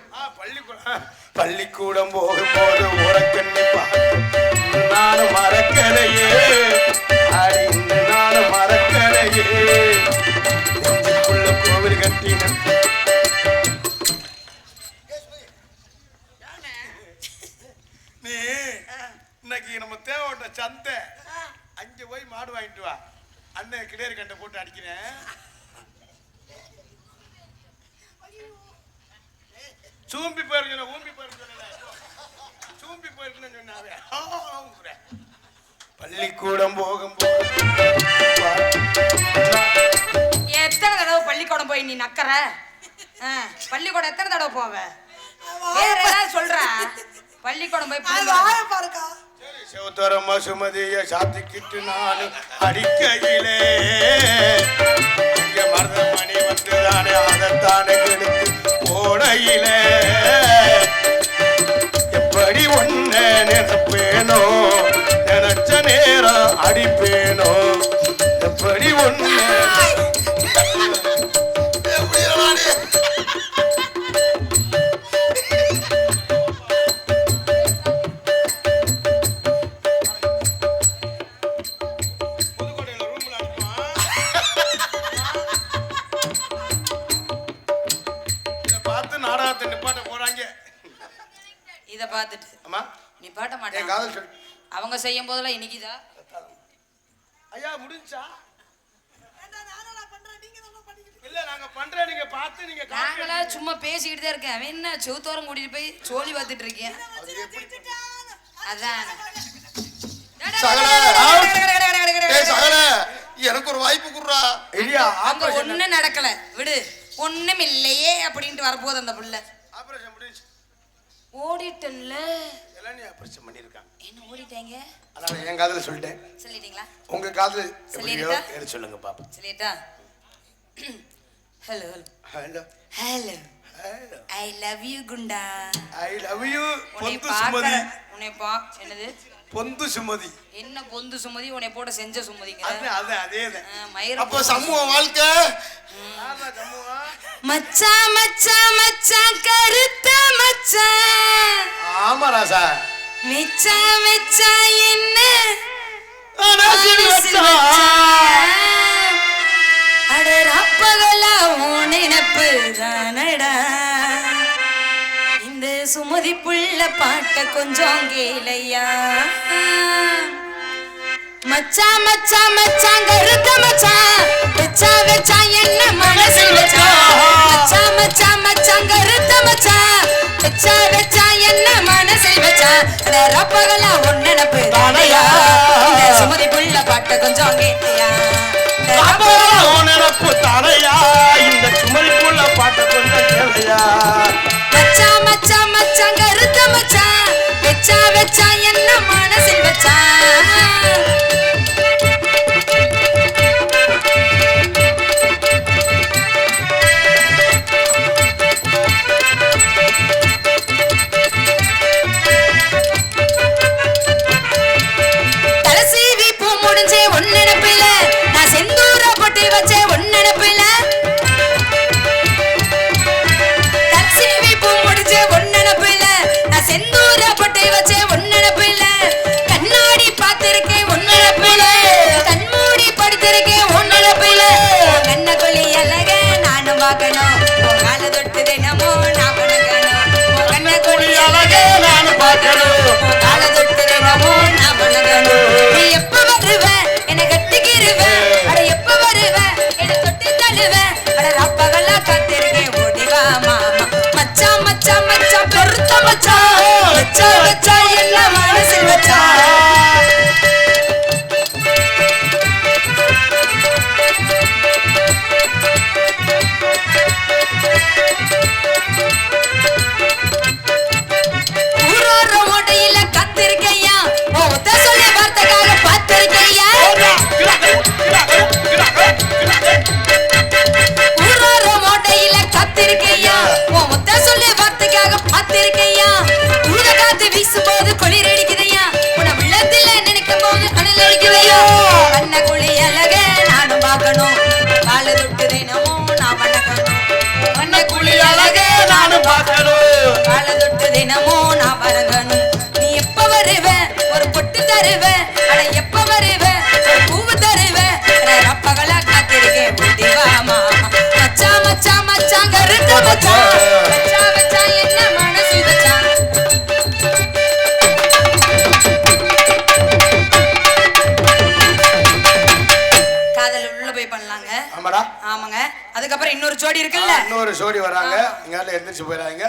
பள்ளிக்கூடம் போகும்போது உறக்கண்ணி பார்த்து நானும் மறக்கலையே, நானும் மறக்கலையே, நெஞ்சுக்குள்ள கோவில் கட்டின. நீ இன்னைக்கு நம்ம தேவைப்பட்ட சந்தை அங்க போய் மாடு வாங்கிட்டு வா. அண்ணன் கிடேரி கண்டை போட்டு அடிக்கிறேன். சூம்பி போயிருக்க ஊம்பி போயிருக்க சூம்பி போயிருக்குன்னு சொன்னாவே. பள்ளிக்கூடம் போகும்போது எத்தனை தடவை பள்ளிக்கூடம் போய் நீ நக்கற? பள்ளிக்கூடம் எத்தனை தடவை போவ? வேற ஏதாவது சொல்ற? பள்ளிக்கூடம் போய் பாருக்கா சிவத்தரம்மா சுமதிய சாத்திக்கிட்டு நானு அடிக்கையிலே இங்க மருதமணி வந்துதானே அதைத்தானே கெடுத்து போடையிலே எப்படி ஒன்ன நினைப்பேனோ, நினைச்ச நேரம் அடிப்பேனோ, எப்படி ஒன்ன இத பார்த்துட்டு அம்மா நீ பாட்ட மாட்டேன். அவங்க செய்யும் போதெல்லாம் இன்னைக்குதா ஐயா முடிஞ்சா? இல்ல நாங்க பண்றேன், நீங்க பார்த்து நீங்க நாங்களா சும்மா பேசிக்கிட்டு தான் இருக்கேன். அவன் என்ன செவுத்தோரம் கூட்டிட்டு போய் சோழி பார்த்துட்டு இருக்கேன். அதான் எனக்கு ஒரு வாய்ப்பு குடுறா. அங்க ஒண்ணும் நடக்கல விடு, ஒண்ணும் இல்லையே அப்படின்ட்டு வரப்போகுது அந்த புள்ள. ஆபரேஷன் முடிஞ்சு ஓடிட்டன்ல எல்லாம் நீ ஆபரேஷன் பண்ணிருக்காங்க. என்ன ஓடிட்டீங்க? அதான் என் காதுல சொல்லிட்டேன். சொல்லிட்டீங்களா? உங்க காதுல சொல்லிட்டா? பேர் சொல்லுங்க பாப்பா. சொல்லிட்டா? Hello hello hello I love you குண்டா. ஐ லவ் யூ பொந்து சுமதி. உன்னை என்னது பொந்து சுமதி? என்ன பொந்து சுமதி? உன்னை போட செஞ்ச சுமதிங்க. அதேதான். அப்ப சமூக வாழ்க்கை மச்சான் மச்சான் மச்சான் கருத்த மச்சான். ஆமா ராசா. மச்சான் மச்சான் என்ன அடரப்பகலா உன் நினைப்பு தானடா. இந்த சுமதி புள்ள பாட்ட கொஞ்சம் கேளையா. மச்சான் மச்சான் மச்சான் கருத்த மச்சான் வச்சா வச்சா என்ன மனசில் வச்சா. மச்சான் மச்சான் மச்சான் கருத்த மச்சான் வச்சா வச்சா என்ன மனசில் வச்சா. ரப்பகலா உன் நினைப்பு தானையா. இந்த சுமதி புள்ள பாட்ட கொஞ்சம் கேட்டியா. உன் நினைப்பு தானையா. இந்த சுமதி புள்ள பாட்ட கொஞ்சம் கேளையா. மச்சான் மச்சான் மச்சான் கருத்த மச்சான் வச்சா வச்சா என்ன மனசில் வச்சா. தலசீவி பூ முடிஞ்சே ஒன்னு நினைப்பில்ல நான் செந்தூர போட்டு ஆமாடா. ஆமாங்க. அதுக்கப்புறம் இன்னொரு ஜோடி இருக்குல்ல, இன்னொரு ஜோடி வராங்க. இங்கால எந்திரிச்சு போயிடாதீங்க.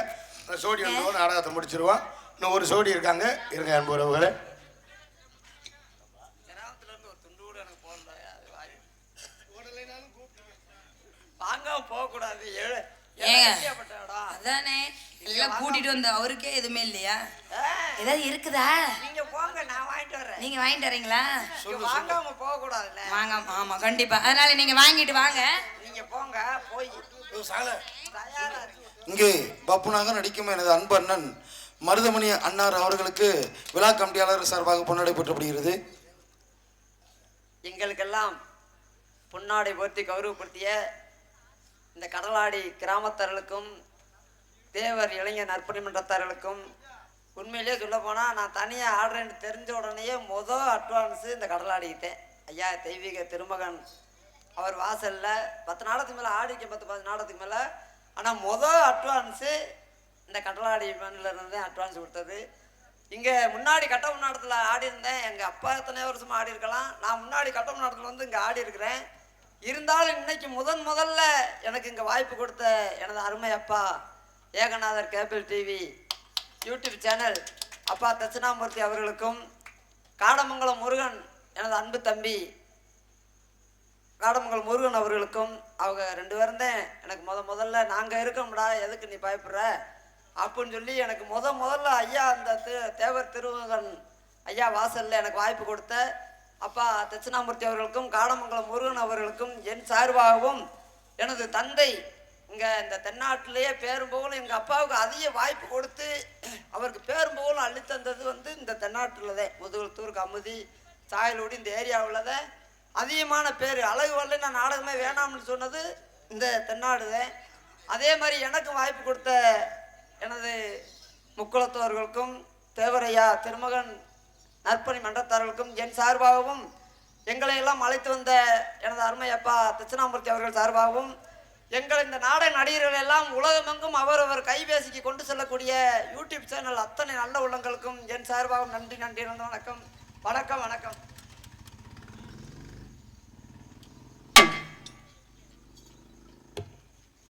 ஜோடி வந்து நாடகத்தை முடிச்சிருவோம். இன்னும் ஒரு ஜோடி இருக்காங்க. இருங்க அன்பு உறவுகளே. வாங்க போக கூடாது. ஏங்க அதானே எல்லாம் கூட்டிட்டு வந்த அவருக்கே எதுவுமே இல்லையா? ஏதாவது இருக்குதா? நீங்க போங்க, நான் வாங்கிட்டு வரேன். நீங்க வாங்கிட்டு வரீங்களா? வாங்காம போக கூடாதுல்ல. வாங்க. ஆமா கண்டிப்பா. அதனால நீங்க வாங்கிட்டு வாங்க. நீங்க போங்க, போய் தயாரா இருக்கு. இங்கே பப்புனாக நடிக்கும் எனது அன்பு அண்ணன் மருதமணி அன்னார் அவர்களுக்கு விழா கமிட்டியாளர் சார்பாக பொன்னாடை போற்றப்படுகிறது. எங்களுக்கெல்லாம் பொன்னாடை போர்த்தி கௌரவப்படுத்திய இந்த கடலாடி கிராமத்தார்களுக்கும் தேவர் இளைஞர் நற்பணி மன்றத்தார்களுக்கும் உண்மையிலேயே சொல்ல போனால் நான் தனியாக ஆடுறேன்னு தெரிஞ்ச உடனேயே அட்வான்ஸு இந்த கடலாடிக்கிட்டேன். ஐயா தெய்வீக திருமகன் அவர் வாசலில் 10 நாடகத்துக்கு மேலே ஆடிக்க 10 நாடகத்துக்கு மேலே. ஆனால் அட்வான்ஸு இந்த கடலாடி மண்ணில் இருந்தேன் அட்வான்ஸ் கொடுத்தது. இங்கே முன்னாடி கட்டபொம்மன் நாடகத்தில் ஆடி இருந்தேன். எங்கள் அப்பா எத்தனை வருஷமாக ஆடி இருக்கலாம். நான் முன்னாடி கட்டபொம்மன் நாடகத்தில் வந்து இங்கே ஆடி இருக்கிறேன். இருந்தாலும் இன்னைக்கு முதல்ல எனக்கு இங்கே வாய்ப்பு கொடுத்த எனது அருமை அப்பா Ekanathar cable TV YouTube channel அப்பா தட்சிணாமூர்த்தி அவர்களுக்கும், காடமங்கலம் முருகன் எனது அன்பு தம்பி காடமங்கலம் முருகன் அவர்களுக்கும், அவங்க 2 பேரும் தான் எனக்கு முதல்ல நாங்கள் இருக்கோம்டா எதுக்கு நீ பயப்படுற அப்படின்னு சொல்லி எனக்கு முதல்ல ஐயா அந்த தேவர் திருமகன் ஐயா வாசலில் எனக்கு வாய்ப்பு கொடுத்த அப்பா தட்சிணாமூர்த்தி அவர்களுக்கும், காடமங்கலம் முருகன் அவர்களுக்கும் என் சார்பாகவும், எனது தந்தை இங்கே இந்த தென்னாட்டிலேயே பேரும் புகழும் எங்கள் அப்பாவுக்கு அதிக வாய்ப்பு கொடுத்து அவருக்கு பேரும் புகழும் அள்ளித்தந்தது வந்து இந்த தென்னாட்டில் தான். முதுகுளத்தூர், கமுதி, சாயலூடி இந்த ஏரியாவில் தான் அதிகமான பேர். அழகு வரல நான் நாடகமே வேணாம்னு சொன்னது இந்த தென்னாடு தான். அதே மாதிரி எனக்கும் வாய்ப்பு கொடுத்த எனது முக்குளத்தவர்களுக்கும் தேவரையா திருமகன் நற்பணி மன்றத்தார்களுக்கும் என் சார்பாகவும், எங்களை எல்லாம் அழைத்து வந்த எனது அருமை அப்பா தட்சிணாமூர்த்தி அவர்கள் சார்பாகவும், எங்கள் இந்த நாடக நடிகர்கள் எல்லாம் உலகமெங்கும் அவரவர் கைபேசிக்கு கொண்டு செல்லக்கூடிய யூடியூப் சேனல் அத்தனை நல்ல உள்ளங்களுக்கும் என் சார்பாகவும் நன்றி. வணக்கம்.